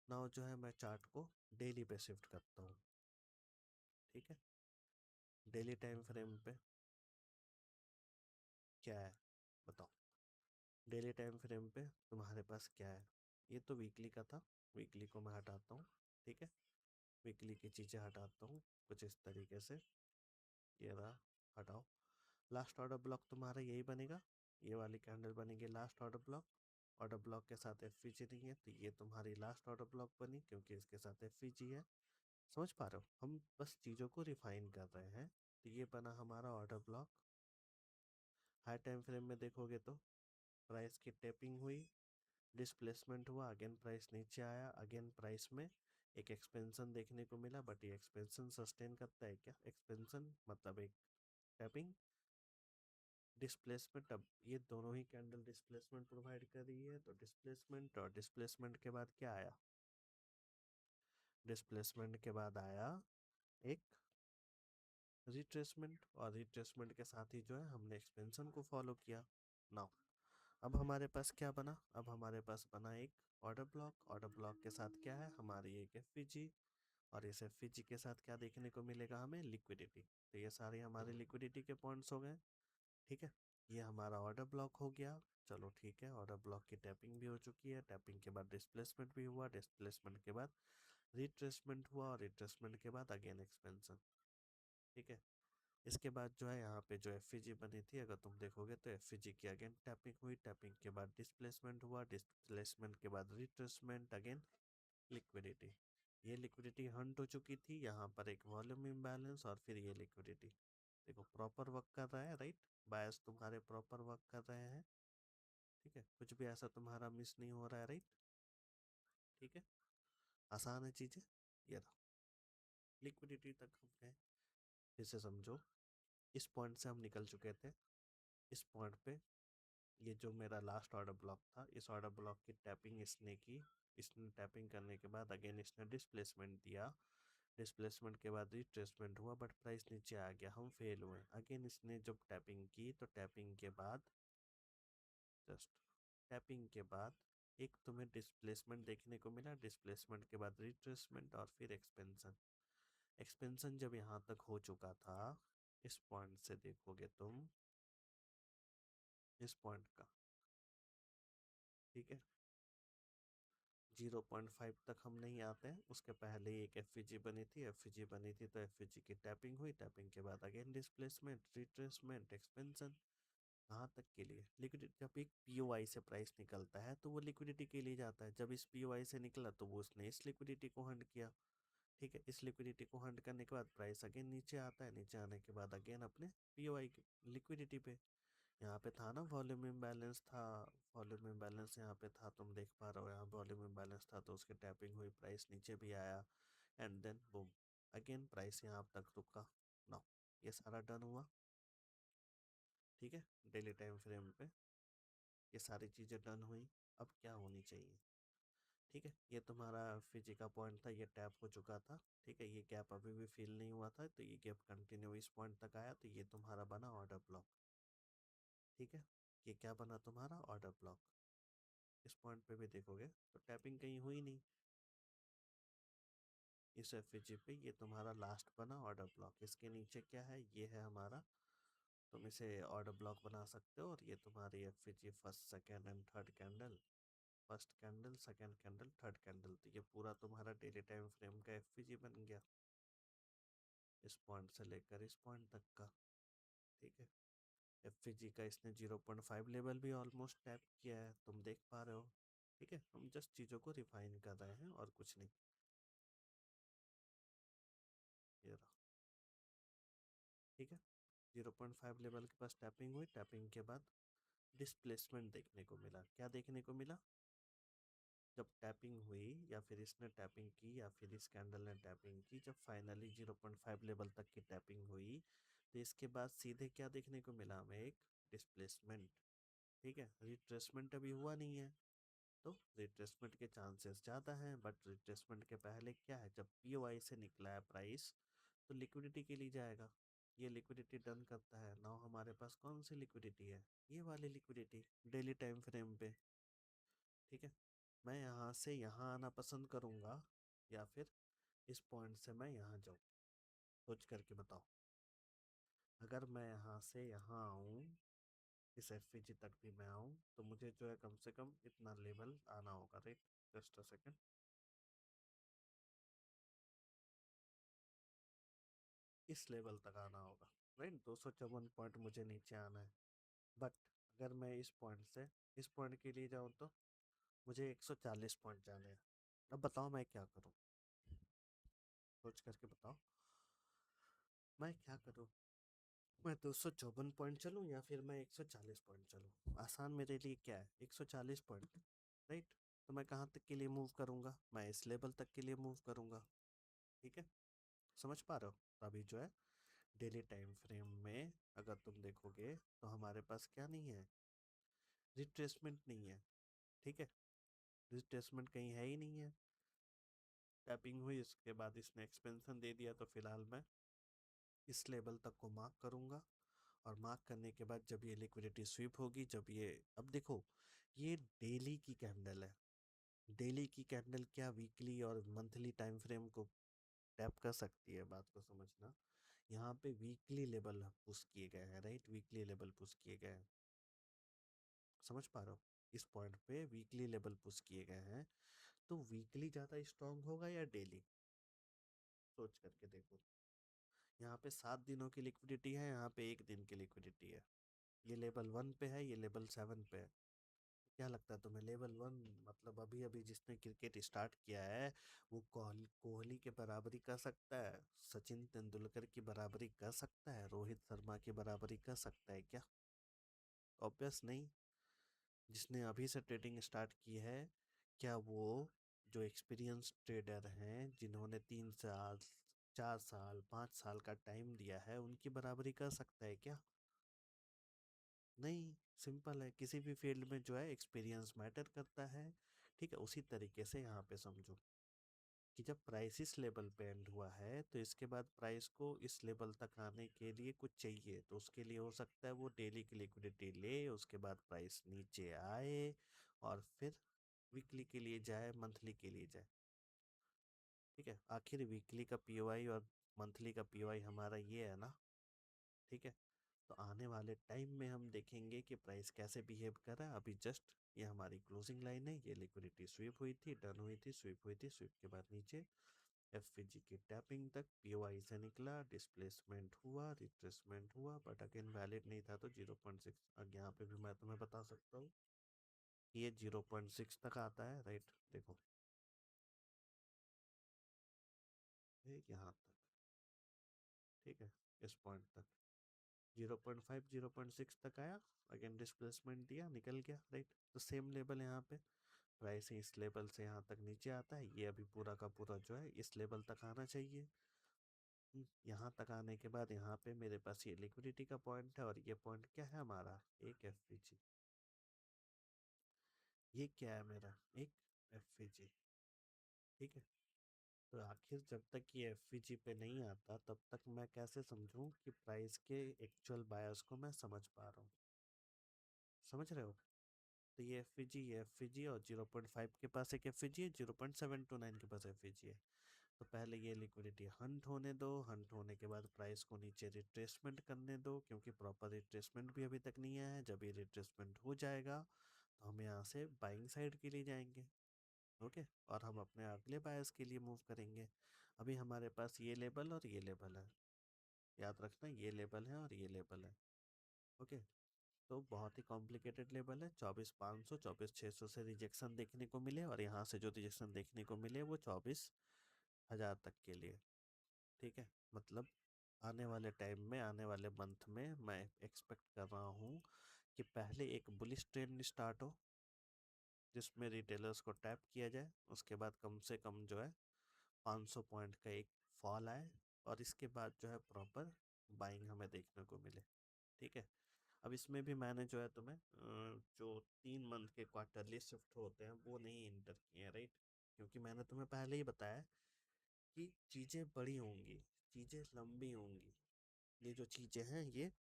नाउ जो है मैं चार्ट को डेली पे शिफ्ट करता हूँ। ठीक है, डेली टाइम फ्रेम पे क्या है बताओ? डेली टाइम फ्रेम पे तुम्हारे पास क्या है? ये तो वीकली का था, वीकली को मैं हटाता हूँ। ठीक है, वीकली की चीज़ें हटाता हूँ कुछ इस तरीके से। ये रहा, हटाओ। लास्ट ऑर्डर ब्लॉक तुम्हारा यही बनेगा, ये वाली कैंडल बनेगी last order block. Order block के साथ एफ नहीं है, तो ये तुम्हारी लास्ट ऑर्डर ब्लॉक बनी, क्योंकि इसके साथ एफ है। समझ पा रहे हो? हम बस चीज़ों को रिफाइन कर रहे हैं। तो ये बना हमारा order block. High time frame में देखोगे तो प्राइस की टेपिंग हुई, डिस्प्लेसमेंट हुआ, अगेन प्राइस नीचे आया, अगेन प्राइस में एक एक्सपेंशन देखने को मिला। बट ये एक्सपेंशन सस्टेन करता है क्या? एक्सपेंशन मतलब एक टैपिंग, डिस्प्लेसमेंट। अब ये दोनों ही कैंडल डिस्प्लेसमेंट प्रोवाइड कर रही है, तो डिस्प्लेसमेंट, और डिस्प्लेसमेंट के बाद क्या आया? डिस्प्लेसमेंट के बाद आया एक रिट्रेसमेंट, और रिट्रेसमेंट के साथ ही जो है हमने एक्सपेंशन को फॉलो किया। नाउ अब हमारे पास क्या बना? अब हमारे पास बना एक ऑर्डर ब्लॉक। ऑर्डर ब्लॉक के साथ क्या है? हमारी एक एफ, और इस एफ के साथ क्या देखने को मिलेगा हमें? लिक्विडिटी। तो ये सारे हमारे लिक्विडिटी के पॉइंट्स हो गए। ठीक है, ये हमारा ऑर्डर ब्लॉक हो गया। चलो ठीक है, ऑर्डर ब्लॉक की टैपिंग भी हो चुकी है, टैपिंग के बाद डिस्प्लेसमेंट भी हुआ, डिस्प्लेसमेंट के बाद रिट्रेसमेंट हुआ, और रिट्रेसमेंट के बाद अगेन एक्सपेंशन। ठीक है, इसके बाद जो है यहाँ पे जो एफ बनी थी, अगर तुम देखोगे तो एफ की अगेन टैपिंग हुई, टैपिंग के बाद डिस्प्लेसमेंट हुआ, डिस्प्लेसमेंट के बाद रिट्रेसमेंट, अगेन लिक्विडिटी। ये लिक्विडिटी हंट हो चुकी थी, यहाँ पर एक वॉल्यूम इम्बैलेंस, और फिर ये लिक्विडिटी। देखो प्रॉपर वर्क कर रहा है, राइट? बायस तुम्हारे प्रॉपर वर्क कर रहे हैं। ठीक है, कुछ भी ऐसा तुम्हारा मिस नहीं हो रहा है, राइट? ठीक है, आसान है चीज़ें। ये रहा, लिक्विडिटी तक हम गए। फिर से समझो, इस पॉइंट से हम निकल चुके थे, इस पॉइंट पे ये जो मेरा लास्ट ऑर्डर ब्लॉक था, इस ऑर्डर ब्लॉक की टैपिंग इसने की। इसने टैपिंग करने के बाद अगेन इसने डिस्प्लेसमेंट दिया। डिस्प्लेसमेंट के बाद रिट्रेसमेंट हुआ बट प्राइस नीचे आ गया, हम फेल हुए। अगेन इसने जब टैपिंग की तो टैपिंग के बाद जस्ट टैपिंग के बाद एक तुम्हें डिस्प्लेसमेंट देखने को मिला। डिस्प्लेसमेंट के बाद रिट्रेसमेंट और फिर एक्सपेंशन। एक्सपेंशन जब यहाँ तक हो चुका था, इस पॉइंट से देखोगे तुम, इस पॉइंट का, ठीक है, 0.5 तक हम नहीं आते हैं। उसके पहले ही एक एफ बनी थी। बनी थी तो एफ की टैपिंग हुई। टैपिंग के बाद अगेन डिस्प्लेसमेंट, रिट्रेसमेंट, एक्सपेंशन। कहाँ तक के लिए? लिक्विडिटी। जब एक पीओआई से प्राइस निकलता है तो वो लिक्विडिटी के लिए जाता है। जब इस पीओआई से निकला तो वो उसने इस लिक्विडिटी को हंड किया। ठीक है, इस लिक्विडिटी को हंड करने के बाद प्राइस अगेन नीचे आता है। नीचे आने के बाद अगेन अपने पीओआई की लिक्विडिटी पे। यहाँ पे था ना वॉल्यूम इम्बैलेंस था। वॉल्यूम इम्बैलेंस यहाँ पे था, तुम देख पा रहे हो। यहाँ वॉल्यूम इम्बैलेंस था तो उसकी टैपिंग हुई, प्राइस नीचे भी आया। And then boom, again price यहाँ तक रुका। नाउ ये सारा डन हुआ। ठीक है, डेली टाइम फ्रेम पे ये सारी चीज़ें डन हुई। अब क्या होनी चाहिए? ठीक है, ये तुम्हारा फिजी का पॉइंट था, ये टैप हो चुका था। ठीक है, ये गैप अभी भी फिल नहीं हुआ था तो ये गैप कंटिन्यू इस पॉइंट तक आया तो ये तुम्हारा बना ऑर्डर ब्लॉक। ठीक है, ये क्या बना तुम्हारा? Order block. इस पॉइंट पे भी देखोगे तो टैपिंग कहीं हुई नहीं। इस एफ पे ये तुम्हारा लास्ट बना ऑर्डर ब्लॉक। इसके नीचे क्या है? ये है हमारा, तुम इसे ऑर्डर ब्लॉक बना सकते हो। और ये तुम्हारी F first second and third candle, first candle, second candle, third candle. तो ये पूरा तुम्हारा डेली टाइम फ्रेम का एफ बन गया, इस पॉइंट से लेकर इस पॉइंट तक का। ठीक है, एफ का इसने 0.5 लेवल भी ऑलमोस्ट टैप किया है, तुम देख पा रहे हो। ठीक है, हम जस्ट चीज़ों को रिफाइन कर रहे हैं और कुछ नहीं। ये रहा। ठीक है, 0.5 लेवल के पास टैपिंग हुई। टैपिंग के बाद डिस्प्लेसमेंट देखने को मिला। क्या देखने को मिला? जब टैपिंग हुई या फिर इसने टैपिंग की या फिर इस कैंडल ने टैपिंग की, जब फाइनली 0.5 लेवल तक की टैपिंग हुई तो इसके बाद सीधे क्या देखने को मिला हमें? एक डिस्प्लेसमेंट। ठीक है, रिट्रेसमेंट अभी हुआ नहीं है तो रिट्रेसमेंट के चांसेस ज़्यादा हैं। बट रिट्रेसमेंट के पहले क्या है? जब पीओआई से निकला है प्राइस तो लिक्विडिटी के लिए जाएगा। ये लिक्विडिटी डन करता है। नाउ हमारे पास कौन सी लिक्विडिटी है? ये वाली लिक्विडिटी डेली टाइम फ्रेम पे। ठीक है, मैं यहाँ से यहाँ आना पसंद करूँगा या फिर इस पॉइंट से मैं यहाँ जाऊँ? सोच करके बताओ। अगर मैं यहाँ से यहाँ आऊँ, इस एफ तक भी मैं आऊँ तो मुझे जो है कम से कम इतना लेवल आना होगा, राइट? जस्ट अ सेकेंड, इस लेवल तक आना होगा, राइट? 254 पॉइंट मुझे नीचे आना है। बट अगर मैं इस पॉइंट से इस पॉइंट के लिए जाऊँ तो मुझे 140 पॉइंट जाने हैं। अब बताओ मैं क्या करूँ? सोच करके बताओ, मैं क्या करूँ? मैं 254 पॉइंट चलूँ या फिर मैं 140 पॉइंट चलूँ? आसान मेरे लिए क्या है? 140 पॉइंट, राइट? तो मैं कहाँ तक के लिए मूव करूँगा? मैं इस लेवल तक के लिए मूव करूँगा। ठीक है, समझ पा रहे हो? तो अभी जो है डेली टाइम फ्रेम में अगर तुम देखोगे तो हमारे पास क्या नहीं है? रिट्रेसमेंट नहीं है। ठीक है, रिट्रेसमेंट कहीं है ही नहीं है। टैपिंग हुई, इसके बाद इसने एक्सपेंशन दे दिया तो फिलहाल मैं इस लेवल तक को मार्क करूंगा। और मार्क करने के बाद जब ये लिक्विडिटी स्वीप होगी, जब ये, अब देखो, ये डेली की कैंडल है। डेली की कैंडल क्या वीकली और मंथली टाइम फ्रेम को टैप कर सकती है? बात को समझना। यहाँ पे वीकली लेवल पुश किए गए हैं, राइट? वीकली लेवल पुश किए गए हैं, समझ पा रहे हो? इस पॉइंट पे वीकली लेवल पुश किए गए हैं तो वीकली ज़्यादा स्ट्रांग होगा या डेली? सोच करके देखो। यहाँ पे 7 दिनों की लिक्विडिटी है, यहाँ पे 1 दिन की लिक्विडिटी है। ये लेवल 1 पे है, ये लेवल 7 पे है। क्या लगता है तुम्हें? लेवल 1 मतलब अभी अभी जिसने क्रिकेट स्टार्ट किया है वो कोहली के बराबरी कर सकता है? सचिन तेंदुलकर की बराबरी कर सकता है? रोहित शर्मा की बराबरी कर सकता है क्या? ऑब्वियस नहीं। जिसने अभी से ट्रेडिंग स्टार्ट की है, क्या वो जो एक्सपीरियंस ट्रेडर हैं जिन्होंने 3 साल, 4 साल, 5 साल का टाइम दिया है, उनकी बराबरी कर सकता है क्या? नहीं, सिंपल है, किसी भी फील्ड में जो है एक्सपीरियंस मैटर करता है। ठीक है, उसी तरीके से यहाँ पे समझो कि जब प्राइस इस लेवल पे एंड हुआ है तो इसके बाद प्राइस को इस लेवल तक आने के लिए कुछ चाहिए, तो उसके लिए हो सकता है वो डेली की लिक्विडिटी ले, उसके बाद प्राइस नीचे आए और फिर वीकली के लिए जाए, मंथली के लिए जाए। ठीक है, आखिर वीकली का पीओआई और मंथली का पीओआई हमारा ये है ना। ठीक है, तो आने वाले टाइम में हम देखेंगे कि प्राइस कैसे बिहेव कर रहा है। अभी जस्ट ये हमारी क्लोजिंग लाइन है, ये लिक्विडिटी स्वीप हुई थी, डन हुई थी, स्वीप हुई थी, स्वीप के बाद नीचे एफवीजी की टैपिंग तक पीओआई से निकला, डिस्प्लेसमेंट हुआ, रिट्रेसमेंट हुआ, बट अगेन वैलिड नहीं था, तो 0.6। अब यहाँ पे भी मैं तुम्हें बता सकता हूँ ये 0.6 तक आता है, राइट। देखो ये यहाँ तक, ठीक है, इस पॉइंट तक 0.5 0.6 तक आया, अगेन डिस्प्लेसमेंट दिया, निकल गया, राइट। तो सेम लेवल यहाँ पे प्राइस इस लेवल से यहाँ तक नीचे आता है, ये अभी पूरा का पूरा जो है इस लेवल तक आना चाहिए। यहाँ तक आने के बाद यहाँ पे मेरे पास ये लिक्विडिटी का पॉइंट है, और ये पॉइंट क्या है हमारा, एक एफवीजी। ये क्या है मेरा, एक एफवीजी। ठीक है, तो आखिर जब तक ये एफवीजी पे नहीं आता तब तक मैं कैसे समझूं कि प्राइस के एक्चुअल बायर्स को मैं समझ पा रहा हूँ। समझ रहे हो? तो ये एफ जी और 0.5 के पास एक एफ जी है, 0.729 के पास एफ जी है। तो पहले ये लिक्विडिटी हंट होने दो, हंट होने के बाद प्राइस को नीचे रिट्रेसमेंट करने दो, क्योंकि प्रॉपर रिट्रेसमेंट भी अभी तक नहीं आया है। जब ये रिट्रेसमेंट हो जाएगा तो हम यहाँ से बाइंग साइड के लिए जाएंगे। ओके, और हम अपने अगले बायर्स के लिए मूव करेंगे। अभी हमारे पास ये लेवल और ये लेवल है, याद रखना, ये लेवल है और ये लेवल है। ओके, तो बहुत ही कॉम्प्लिकेटेड लेवल है। 24,500 24,600 से रिजेक्शन देखने को मिले, और यहाँ से जो रिजेक्शन देखने को मिले वो 24,000 तक के लिए। ठीक है, मतलब आने वाले टाइम में, आने वाले मंथ में मैं एक्सपेक्ट कर रहा हूँ कि पहले एक बुलिश ट्रेंड स्टार्ट हो जिसमें रिटेलर्स को टैप किया जाए, उसके बाद कम से कम जो है 500 पॉइंट का एक फॉल आए, और इसके बाद जो है प्रॉपर बाइंग हमें देखने को मिले। ठीक है, अब इसमें भी मैंने जो है तुम्हें जो 3 मंथ के क्वार्टरली शिफ्ट होते हैं वो नहीं इंटर किए हैं, राइट। क्योंकि मैंने तुम्हें पहले ही बताया कि चीज़ें बड़ी होंगी, चीज़ें लंबी होंगी। ये जो चीज़ें हैं ये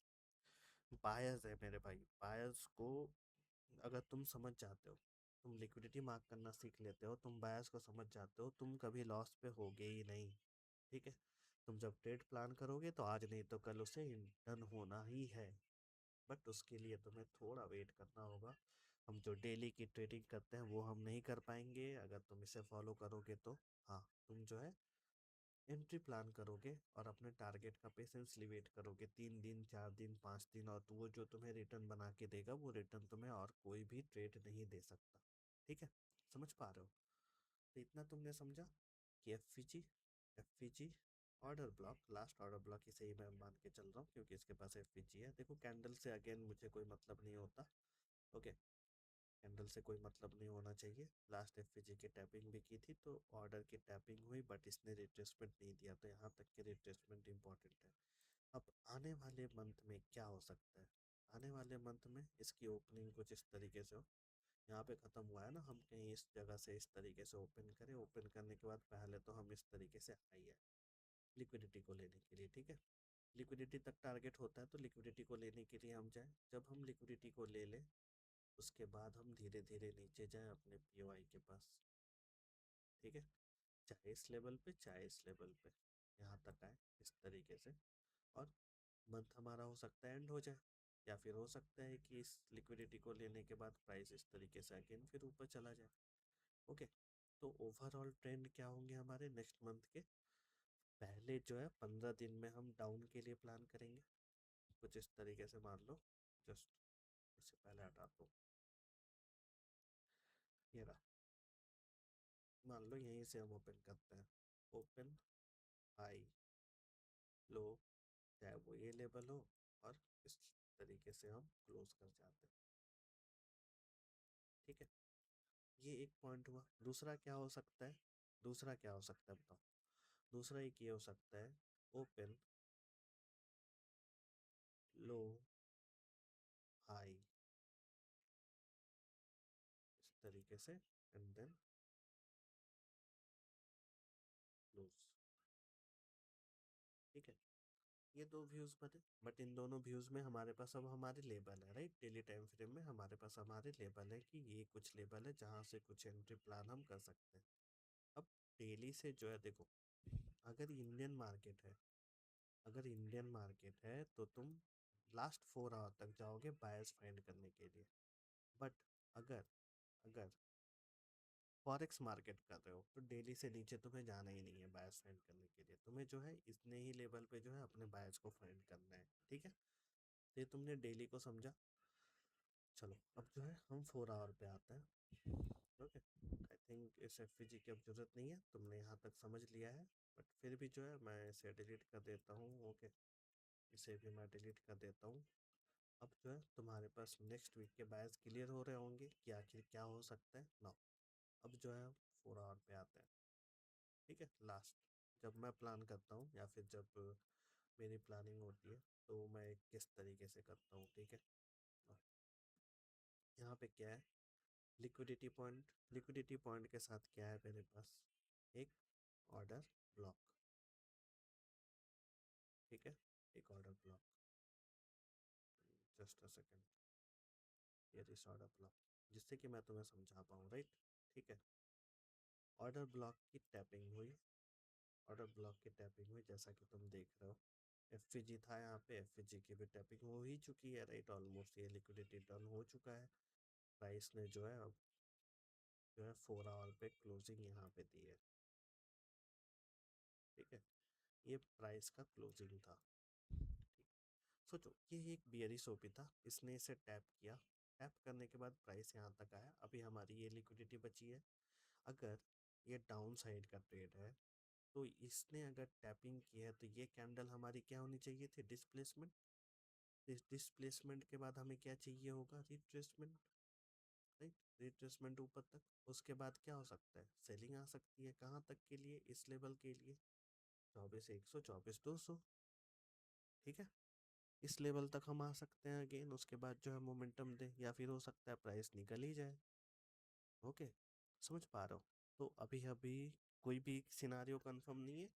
बायर्स है मेरे भाई। बायर्स को अगर तुम समझ जाते हो, तुम लिक्विडिटी मार्क करना सीख लेते हो, तुम बायर्स को समझ जाते हो, तुम कभी लॉस पे होगे ही नहीं। ठीक है, तुम जब ट्रेड प्लान करोगे तो आज नहीं तो कल उसे डन होना ही है, बट उसके लिए तुम्हें थोड़ा वेट करना होगा। हम जो डेली की ट्रेडिंग करते हैं वो हम नहीं कर पाएंगे अगर तुम इसे फॉलो करोगे तो। हाँ, तुम जो है एंट्री प्लान करोगे और अपने टारगेट का पेशेंसली वेट करोगे, 3 दिन 4 दिन 5 दिन, और तो वो जो तुम्हें रिटर्न बना के देगा वो रिटर्न तुम्हें और कोई भी ट्रेड नहीं दे सकता। ठीक है, समझ पा रहे हो? तो इतना तुमने समझा कि F order block, last order block इसे ही मैं मान के चल रहा हूँ क्योंकि इसके पास एफ है। देखो कैंडल से अगेन मुझे कोई मतलब नहीं होता। ओके, कैंडल से कोई मतलब नहीं होना चाहिए। लास्ट एफ की टैपिंग भी की थी तो ऑर्डर की टैपिंग हुई, बट इसने रिट्रेसमेंट नहीं दिया, तो यहाँ तक के रिट्रेसमेंट इंपॉर्टेंट है। अब आने वाले मंथ में क्या हो सकता है? आने वाले मंथ में इसकी ओपनिंग कुछ इस तरीके से हो, यहाँ पे ख़त्म हुआ है ना, हम कहीं इस जगह से इस तरीके से ओपन करें, ओपन करने के बाद पहले तो हम इस तरीके से आई है लिक्विडिटी को लेने के लिए। ठीक है, लिक्विडिटी तक टारगेट होता है, तो लिक्विडिटी को लेने के लिए हम जाएं। जब हम लिक्विडिटी को ले लें उसके बाद हम धीरे धीरे नीचे जाएं अपने पीओआई के पास। ठीक है, चाहे इस लेवल पे चाहे इस लेवल पे यहाँ तक आए इस तरीके से, और मंथ हमारा हो सकता है एंड हो जाए, या फिर हो सकता है कि इस लिक्विडिटी को लेने के बाद प्राइस इस तरीके से अगेन फिर ऊपर चला जाए। ओके, तो ओवरऑल ट्रेंड क्या होंगे हमारे नेक्स्ट मंथ के? पहले जो है 15 दिन में हम डाउन के लिए प्लान करेंगे, कुछ इस तरीके से मान लो। जस्ट इससे पहले हटाता हूँ, ये रहा। मान लो यहीं से हम ओपन करते हैं, ओपन हाई लो, चाहे वो ये लेवल हो, और इस तरीके से हम क्लोज कर जाते हैं। ठीक है, ये एक पॉइंट हुआ। दूसरा क्या हो सकता है? दूसरा क्या हो सकता है बताओ? दूसरा एक ये हो सकता है, ओपन लो हाई, इस तरीके से, एंड देन क्लोज। ठीक है, ये दो व्यूज बने, बट इन दोनों व्यूज में हमारे पास अब हमारे लेबल है, राइट। डेली टाइम फ्रेम में हमारे पास हमारे लेबल है कि ये कुछ लेबल है जहाँ से कुछ एंट्री प्लान हम कर सकते हैं। अब डेली से जो है देखो, अगर इंडियन मार्केट है, अगर इंडियन मार्केट है तो तुम लास्ट 4 आवर तक जाओगे बायर्स फाइंड करने के लिए। बट अगर अगर फॉरेक्स मार्केट कर रहे हो तो डेली से नीचे तुम्हें जाना ही नहीं है बायर्स फाइंड करने के लिए, तुम्हें जो है इतने ही लेवल पे जो है अपने बायर्स को फाइंड करना है। ठीक है, तो ये तुमने डेली को समझा। चलो अब जो है हम 4 आवर पे आते हैं। ओके, आई थिंक इस एफ की अब जरूरत नहीं है, तुमने यहाँ तक समझ लिया है। बट फिर भी जो है मैं इसे डिलीट कर देता हूँ। ओके, इसे भी मैं डिलीट कर देता हूँ। अब जो है तुम्हारे पास नेक्स्ट वीक के बायर्स क्लियर हो रहे होंगे कि आखिर क्या हो सकता है ना। अब जो है 4 आवर पे आते हैं। ठीक है, लास्ट जब मैं प्लान करता हूँ या फिर जब मेरी प्लानिंग होती है तो मैं किस तरीके से करता हूँ। ठीक है, यहाँ पे क्या है, लिक्विडिटी पॉइंट। लिक्विडिटी पॉइंट के साथ क्या है मेरे पास, एक ऑर्डर ब्लॉक। ठीक है, एक order block, just a second, ये इस ऑर्डर ब्लॉक, जिससे कि मैं तुम्हें समझा पाऊँ, राइट। ठीक है, ऑर्डर ब्लॉक की टैपिंग हुई, ऑर्डर ब्लॉक की टैपिंग हुई जैसा कि तुम देख रहे हो। एफ था यहाँ पे, एफ की भी टैपिंग हो ही चुकी है, राइट। ऑलमोस्ट ये लिक्विडिटी टर्न हो चुका है। प्राइस ने जो है अब जो है 4 आवर पे क्लोजिंग यहाँ पे दी है। ठीक है, ये प्राइस का क्लोजिंग था। ठीक, सोचो ये एक बियरिश ओपी था, इसने इसे टैप किया, टैप करने के बाद प्राइस यहाँ तक आया, अभी हमारी ये लिक्विडिटी बची है। अगर ये डाउन साइड का ट्रेड है तो इसने अगर टैपिंग की है तो ये कैंडल हमारी क्या होनी चाहिए थी, डिस्प्लेसमेंट। इस डिस्प्लेसमेंट के बाद हमें क्या चाहिए होगा, रिट्रेसमेंट, राइट। रिट्रेसमेंट ऊपर तक, उसके बाद क्या हो सकता है, सेलिंग आ सकती है कहाँ तक के लिए, इस लेवल के लिए, 24,100, 24,200। ठीक है, इस लेवल तक हम आ सकते हैं अगेन, उसके बाद जो है मोमेंटम दे, या फिर हो सकता है प्राइस निकल ही जाए। ओके, समझ पा रहे हो। तो अभी अभी कोई भी सिनारियो कंफर्म नहीं है,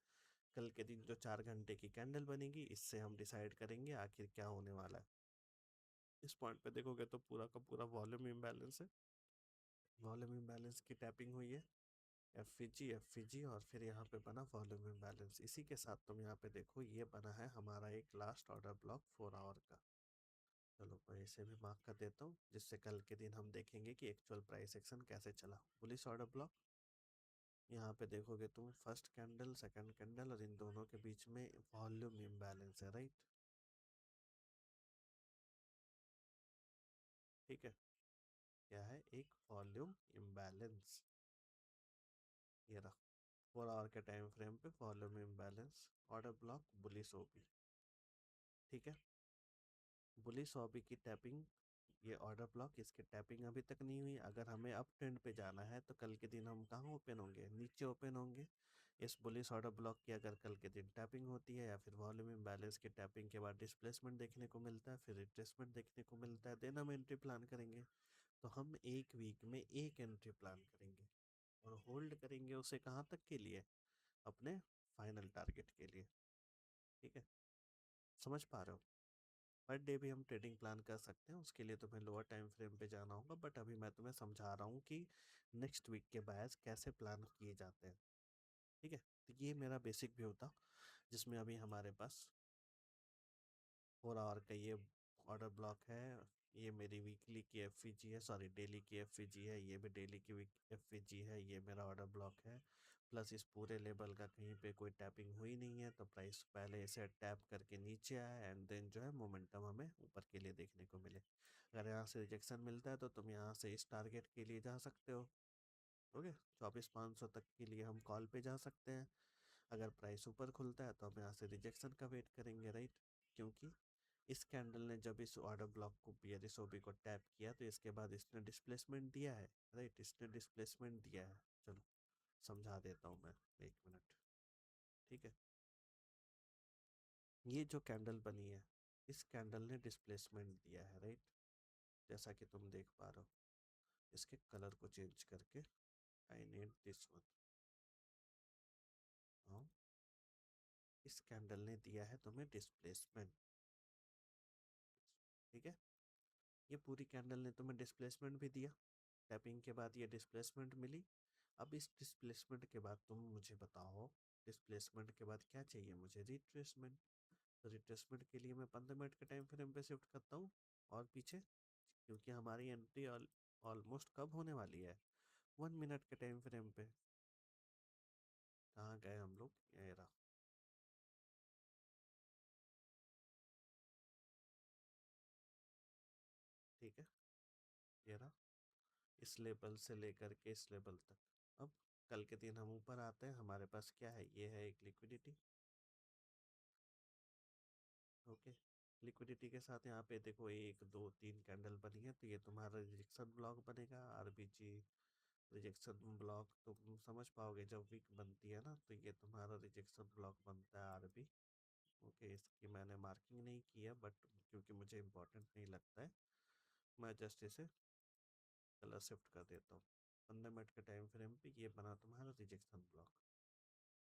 कल के दिन जो 4 घंटे की कैंडल बनेगी इससे हम डिसाइड करेंगे आखिर क्या होने वाला है। इस पॉइंट पे देखोगे तो पूरा का पूरा वॉल्यूम इम्बैलेंस है, वॉल्यूम इम्बैलेंस की टैपिंग हुई है, एफ जी और फिर यहाँ पे बना वॉल्यूम इम्बैलेंस। इसी के साथ तुम यहाँ पे देखो ये बना है हमारा एक लास्ट ऑर्डर ब्लॉक 4 आवर का। चलो मैं इसे भी मार्क कर देता हूँ, जिससे कल के दिन हम देखेंगे कि एक्चुअल प्राइस एक्शन कैसे चला। बुलिश ऑर्डर ब्लॉक, यहाँ पे देखोगे तुम फर्स्ट कैंडल, सेकंड कैंडल, और इन दोनों के बीच में वॉल्यूम इम्बैलेंस है, राइट। ठीक है, क्या है, एक वॉल्यूम इम्बैलेंस, ये रहा 4 आवर के टाइम फ्रेम पे volume imbalance, order block bullish OP. ठीक है, बुलिश ओपी की टैपिंग, ये ऑर्डर ब्लॉक, इसकी टैपिंग अभी तक नहीं हुई। अगर हमें अप ट्रेंड पे जाना है तो कल के दिन हम कहाँ ओपन होंगे, नीचे ओपन होंगे। इस बुलिश ऑर्डर ब्लॉक की अगर कल के दिन टैपिंग होती है या फिर वॉल्यूम इम्बैलेंस की टैपिंग के बाद डिस्प्लेसमेंट देखने को मिलता है, फिर रिट्रेसमेंट देखने को मिलता है, देन हम एंट्री प्लान करेंगे। तो हम एक वीक में एक एंट्री प्लान करेंगे और होल्ड करेंगे उसे कहाँ तक के लिए, अपने फाइनल टारगेट के लिए। ठीक है, समझ पा रहे हो। पर डे भी हम ट्रेडिंग प्लान कर सकते हैं, उसके लिए तुम्हें लोअर टाइम फ्रेम पे जाना होगा, बट अभी मैं तुम्हें समझा रहा हूँ कि नेक्स्ट वीक के बायर्स कैसे प्लान किए जाते हैं। ठीक है, तो ये मेरा बेसिक व्यू था, जिसमें अभी हमारे पास 4 आवर का ये ऑर्डर ब्लॉक है। ये मेरी वीकली की एफ है, सॉरी डेली की एफ है, ये भी डेली की वीक एफ है, ये मेरा ऑर्डर ब्लॉक है। प्लस इस पूरे लेवल का कहीं पे कोई टैपिंग हुई नहीं है, तो प्राइस पहले इसे टैप करके नीचे आया एंड देन जो है मोमेंटम हमें ऊपर के लिए देखने को मिले। अगर यहाँ से रिजेक्शन मिलता है तो तुम यहाँ से इस टारगेट के लिए जा सकते हो। ओके, 24,500 तक के लिए हम कॉल पे जा सकते हैं। अगर प्राइस ऊपर खुलता है तो हम यहाँ से रिजेक्शन का वेट करेंगे, राइट। क्योंकि इस कैंडल ने जब इस ऑर्डर ब्लॉक को बीआरएसओबी को टैप किया तो इसके बाद इसने डिस्प्लेसमेंट दिया है, राइट, इसने डिस्प्लेसमेंट दिया है। चलो समझा देता हूँ मैं, 1 मिनट। ठीक है, ये जो कैंडल बनी है, इस कैंडल ने डिस्प्लेसमेंट दिया है, राइट। जैसा कि तुम देख पा रहे हो, इसके कलर को चेंज करके आई नीड दिस वन। हाँ, इस कैंडल ने दिया है तुम्हें डिस्प्लेसमेंट। ठीक है, ये पूरी कैंडल ने तुम्हें डिस्प्लेसमेंट भी दिया, टैपिंग के बाद ये डिस्प्लेसमेंट मिली। अब इस डिस्प्लेसमेंट के बाद तुम मुझे बताओ, डिस्प्लेसमेंट के बाद क्या चाहिए मुझे? रिट्रेसमेंट। तो रिट्रेसमेंट के लिए मैं 15 मिनट के टाइम फ्रेम पे शिफ्ट करता हूँ और पीछे, क्योंकि हमारी एंट्री ऑलमोस्ट कब होने वाली है? 1 मिनट के टाइम फ्रेम पे। कहाँ गए हम लोग? ये रहा। ठीक है, ये रहा, इस लेवल से लेकर के इस लेवल तक। अब कल के दिन हम ऊपर आते हैं, हमारे पास क्या है? ये है एक लिक्विडिटी। ओके, लिक्विडिटी के साथ यहाँ पे देखो 1 2 3 कैंडल बनी है, तो ये तुम्हारा रिजेक्शन ब्लॉक बनेगा, आरबीजी रिजेक्शन ब्लॉक। तुम समझ पाओगे जब वीक बनती है ना, तो ये तुम्हारा रिजेक्शन ब्लॉक बनता है, आरबी। ओके, इसकी मैंने मार्किंग नहीं की है, बट क्योंकि मुझे इम्पोर्टेंट नहीं लगता है, मैं जस्ट इसे कलर शिफ्ट कर देता हूँ। 15 मिनट के टाइम फ्रेम पे ये बना तुम्हारा रिजेक्शन ब्लॉक।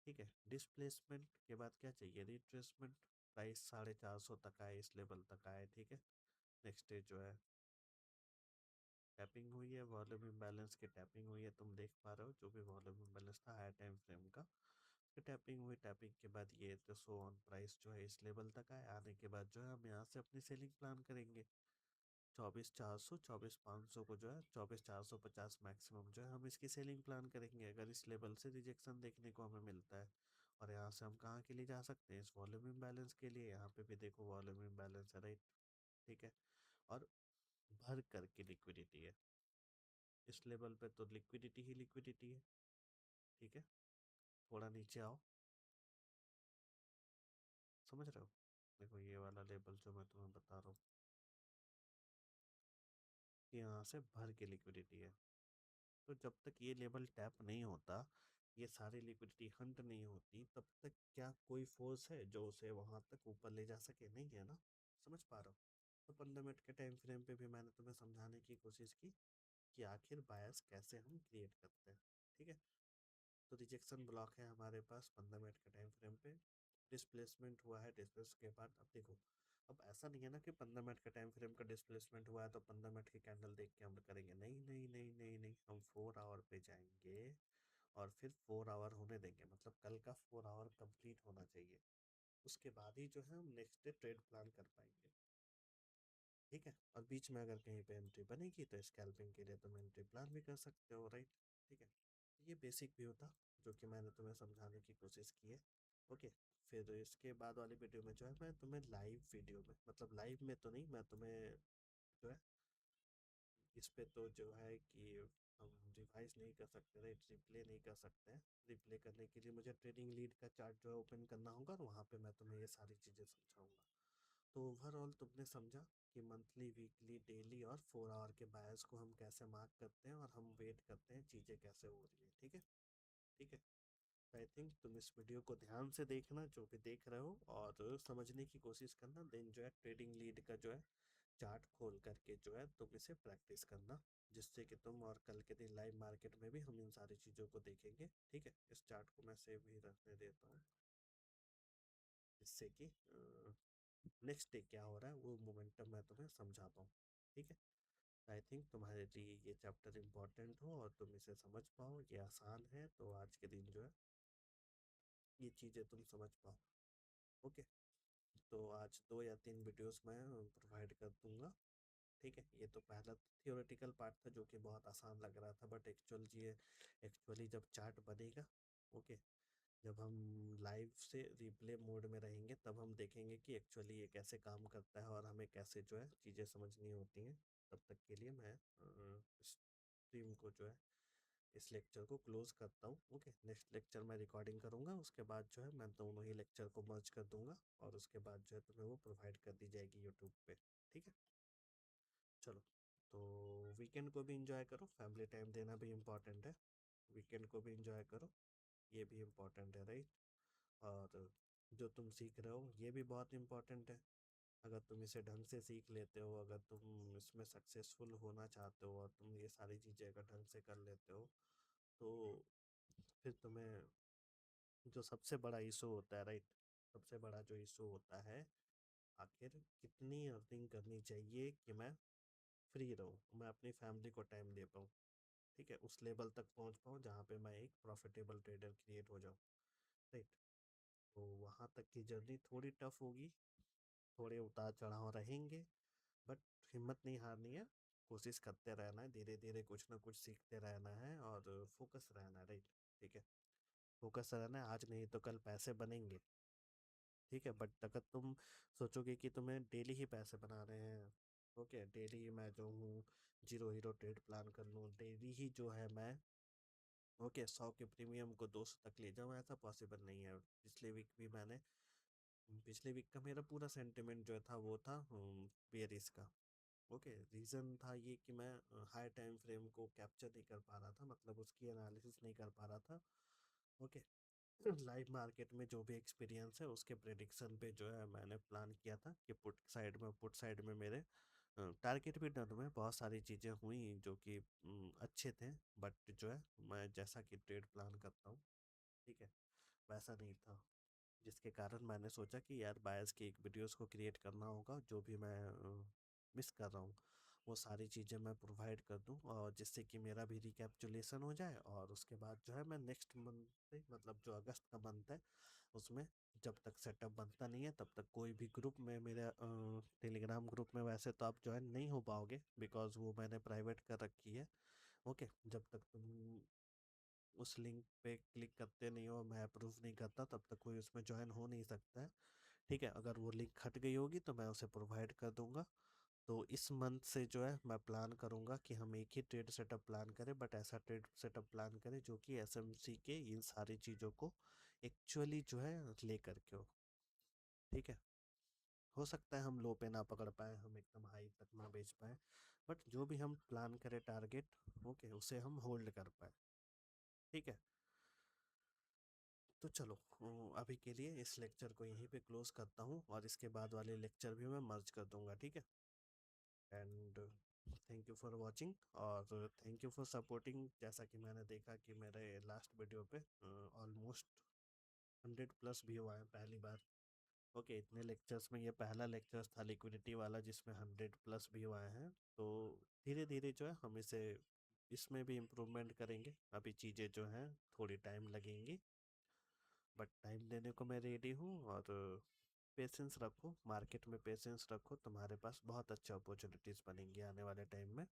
ठीक है, डिस्प्लेसमेंट के बाद क्या चाहिए? रिट्रेसमेंट। प्राइस 450 तक आए, इस लेवल तक आए। ठीक है, नेक्स्ट डे जो है टैपिंग हुई है, वॉल्यूम इम्बैलेंस की टैपिंग हुई है, तुम देख पा रहे हो जो भी वॉल्यूम इम्बैलेंस था हाई टाइम फ्रेम का, उसकी टैपिंग हुई। टैपिंग के बाद ये तो सो ऑन प्राइस जो है इस लेवल तक आए, आने के बाद जो है हम यहाँ से अपनी सेलिंग प्लान करेंगे। 24,400 24,500 को जो है 24,450 मैक्सिमम जो है हम इसकी सेलिंग प्लान करेंगे, अगर इस लेवल से रिजेक्शन देखने को हमें मिलता है। और यहाँ से हम कहाँ के लिए जा सकते हैं? इस वॉल्यूम इम्बैलेंस के लिए। यहाँ पे भी देखो वॉल्यूम इम्बैलेंस है, राइट? ठीक है, और भर करके लिक्विडिटी है इस लेवल पे, तो लिक्विडिटी ही लिक्विडिटी है। ठीक है, थोड़ा नीचे आओ, समझ रहे हो? देखो ये वाला लेवल जो मैं तुम्हें बता रहा हूँ, कि यहाँ से भर के लिक्विडिटी है। तो जब तक ये लेवल टैप नहीं होता, ये सारी लिक्विडिटी हंट नहीं होती, तब तक क्या कोई फोर्स है जो उसे वहां तक ऊपर ले जा सके? नहीं है ना। समझ पा रहा हूँ? तो 15 मिनट के टाइम फ्रेम पे भी मैंने तुम्हें समझाने की कोशिश की कि आखिर बायस कैसे हम क्रिएट करते हैं। ठीक है, तो रिजेक्शन ब्लॉक है हमारे पास 15 मिनट के टाइम फ्रेम पे, डिस्प्लेसमेंट हुआ है। डिस्प्लेस के बाद अब देखो, अब ऐसा नहीं है ना कि 15 मिनट के टाइम फ्रेम का डिस्प्लेसमेंट हुआ है तो 15 मिनट की कैंडल देख के हम करेंगे। नहीं नहीं नहीं नहीं नहीं, हम 4 आवर पे जाएंगे और फिर 4 आवर होने देंगे, मतलब कल का 4 आवर कंप्लीट होना चाहिए, उसके बाद ही जो है हम नेक्स्ट डे ट्रेड प्लान कर पाएंगे। ठीक है, और बीच में अगर कहीं पे एंट्री बनेगी तो स्कैल्पिंग के लिए तुम एंट्री प्लान भी कर सकते हो, राइट? ठीक है, ये बेसिक व्यू था जो कि मैंने तुम्हें समझाने की कोशिश की है। ओके, फिर इसके बाद वाली वीडियो में जो है मैं तुम्हें लाइव वीडियो में, मतलब लाइव में तो नहीं, मैं तुम्हें जो है इस पे तो जो है कि हम रिवाइज नहीं कर सकते, राइट? रिप्ले नहीं कर सकते हैं। रिप्ले करने के लिए मुझे ट्रेडिंग लीड का चार्ट जो है ओपन करना होगा और वहाँ पे मैं तुम्हें ये सारी चीज़ें समझाऊंगा। तो ओवरऑल तुमने समझा कि मंथली, वीकली, डेली और 4 आवर के बायर्स को हम कैसे मार्क करते हैं और हम वेट करते हैं चीज़ें कैसे हो रही है। ठीक है, ठीक है। आई थिंक तुम इस वीडियो को ध्यान से देखना, जो भी देख रहे हो, और समझने की कोशिश करना, देन जो है ट्रेडिंग लीड का जो है चार्ट खोल करके जो है तुम इसे प्रैक्टिस करना, जिससे कि तुम, और कल के दिन लाइव मार्केट में भी हम इन सारी चीज़ों को देखेंगे। ठीक है, इस चार्ट को मैं सेव ही रखने देता हूँ, जिससे कि नेक्स्ट डे क्या हो रहा है वो मोमेंटम मैं तुम्हें समझाता हूँ। ठीक है, आई थिंक तुम्हारे लिए ये चैप्टर इम्पोर्टेंट हो और तुम इसे समझ पाओ, ये आसान है, तो आज के दिन जो है ये चीज़ें तुम समझ पाओ। ओके, तो आज 2 या 3 वीडियोस मैं प्रोवाइड कर दूंगा। ठीक है, ये तो पहला थियोरेटिकल पार्ट था जो कि बहुत आसान लग रहा था, बट एक्चुअली जब चार्ट बनेगा, ओके, जब हम लाइव से रिप्ले मोड में रहेंगे तब हम देखेंगे कि एक्चुअली ये कैसे काम करता है और हमें कैसे जो है चीज़ें समझनी होती हैं। तब तक के लिए मैं स्ट्रीम को जो है, इस लेक्चर को क्लोज करता हूँ। ओके, नेक्स्ट लेक्चर मैं रिकॉर्डिंग करूँगा, उसके बाद जो है मैं दोनों ही लेक्चर को मर्ज कर दूंगा और उसके बाद जो है तुम्हें वो प्रोवाइड कर दी जाएगी यूट्यूब पे। ठीक है, चलो, तो वीकेंड को भी इंजॉय करो, फैमिली टाइम देना भी इम्पोर्टेंट है। वीकेंड को भी इंजॉय करो, ये भी इम्पोर्टेंट है, राइट? और जो तुम सीख रहे हो ये भी बहुत इम्पोर्टेंट है। अगर तुम इसे ढंग से सीख लेते हो, अगर तुम इसमें सक्सेसफुल होना चाहते हो और तुम ये सारी चीज़ें अगर ढंग से कर लेते हो, तो फिर तुम्हें जो सबसे बड़ा इशू होता है, राइट, सबसे बड़ा जो इशू होता है, आखिर कितनी अर्निंग करनी चाहिए कि मैं फ्री रहूँ, मैं अपनी फैमिली को टाइम दे पाऊँ, ठीक है, उस लेवल तक पहुँच पाऊँ जहाँ पे मैं एक प्रॉफिटेबल ट्रेडर क्रिएट हो जाऊँ, राइट। तो वहाँ तक की जर्नी थोड़ी टफ होगी, थोड़े उतार चढ़ाव रहेंगे, बट हिम्मत नहीं हारनी है, कोशिश करते रहना है, धीरे धीरे कुछ ना कुछ सीखते रहना है और फोकस रहना है, राइट, ठीक है, फोकस रहना है, आज नहीं तो कल पैसे बनेंगे, ठीक है, बट अगर तुम सोचोगे कि तुम्हें डेली ही पैसे बनाने हैं, ओके, डेली मैं जो हूँ जीरो हीरो ट्रेड प्लान कर लूँ, डेली ही जो है मैं, ओके, 100 के प्रीमियम को 200 तक ले जाऊँ, ऐसा पॉसिबल नहीं है। पिछले वीक का मेरा पूरा सेंटिमेंट जो था वो था बेरिस का, ओके, रीज़न था ये कि मैं हाई टाइम फ्रेम को कैप्चर नहीं कर पा रहा था, मतलब उसकी एनालिसिस नहीं कर पा रहा था, ओके। लाइव मार्केट में जो भी एक्सपीरियंस है उसके प्रेडिक्शन पे जो है मैंने प्लान किया था कि पुट साइड में मेरे टारगेट भी डन हुए, बहुत सारी चीज़ें हुई जो कि अच्छे थे, बट जो है मैं जैसा कि ट्रेड प्लान करता हूँ, ठीक है, वैसा नहीं था, जिसके कारण मैंने सोचा कि यार बायस की एक वीडियोस को क्रिएट करना होगा, जो भी मैं मिस कर रहा हूँ वो सारी चीज़ें मैं प्रोवाइड कर दूँ, और जिससे कि मेरा भी रिकैप्चुलेशन हो जाए, और उसके बाद जो है मैं नेक्स्ट मंथ से, मतलब जो अगस्त का मंथ है उसमें, जब तक सेटअप बनता नहीं है तब तक कोई भी ग्रुप में, मेरे टेलीग्राम ग्रुप में वैसे तो आप ज्वाइन नहीं हो पाओगे बिकॉज वो मैंने प्राइवेट कर रखी है, ओके, जब तक तुम उस लिंक पे क्लिक करते नहीं हो, मैं अप्रूव नहीं करता, तब तक कोई उसमें ज्वाइन हो नहीं सकता है, ठीक है, अगर वो लिंक हट गई होगी तो मैं उसे प्रोवाइड कर दूंगा। तो इस मंथ से जो है मैं प्लान करूंगा कि हम एक ही ट्रेड सेटअप प्लान करें, बट ऐसा ट्रेड सेटअप प्लान करें जो कि एसएमसी के इन सारी चीज़ों को एक्चुअली जो है ले करके हो, ठीक है, हो सकता है हम लो पे ना पकड़ पाए, हम एकदम हाई तक ना बेच पाए, बट जो भी हम प्लान करें टारगेट, ओके, उसे हम होल्ड कर पाए, ठीक है। तो चलो, अभी के लिए इस लेक्चर को यहीं पे क्लोज करता हूँ, और इसके बाद वाले लेक्चर भी मैं मर्ज कर दूंगा, ठीक है। And thank you for watching, और थैंक यू फॉर सपोर्टिंग, जैसा कि मैंने देखा कि मेरे लास्ट वीडियो पे ऑलमोस्ट 100+ व्यू आए पहली बार, ओके, इतने लेक्चर्स में ये पहला लेक्चर्स था लिक्विडिटी वाला जिसमें 100+ व्यू आए हैं। तो धीरे धीरे जो है हम इसे, इसमें भी इम्प्रूवमेंट करेंगे, अभी चीज़ें जो हैं थोड़ी टाइम लगेंगी, बट टाइम देने को मैं रेडी हूँ, और पेशेंस रखो, मार्केट में पेशेंस रखो, तुम्हारे पास बहुत अच्छे अपॉर्चुनिटीज़ बनेंगी आने वाले टाइम में।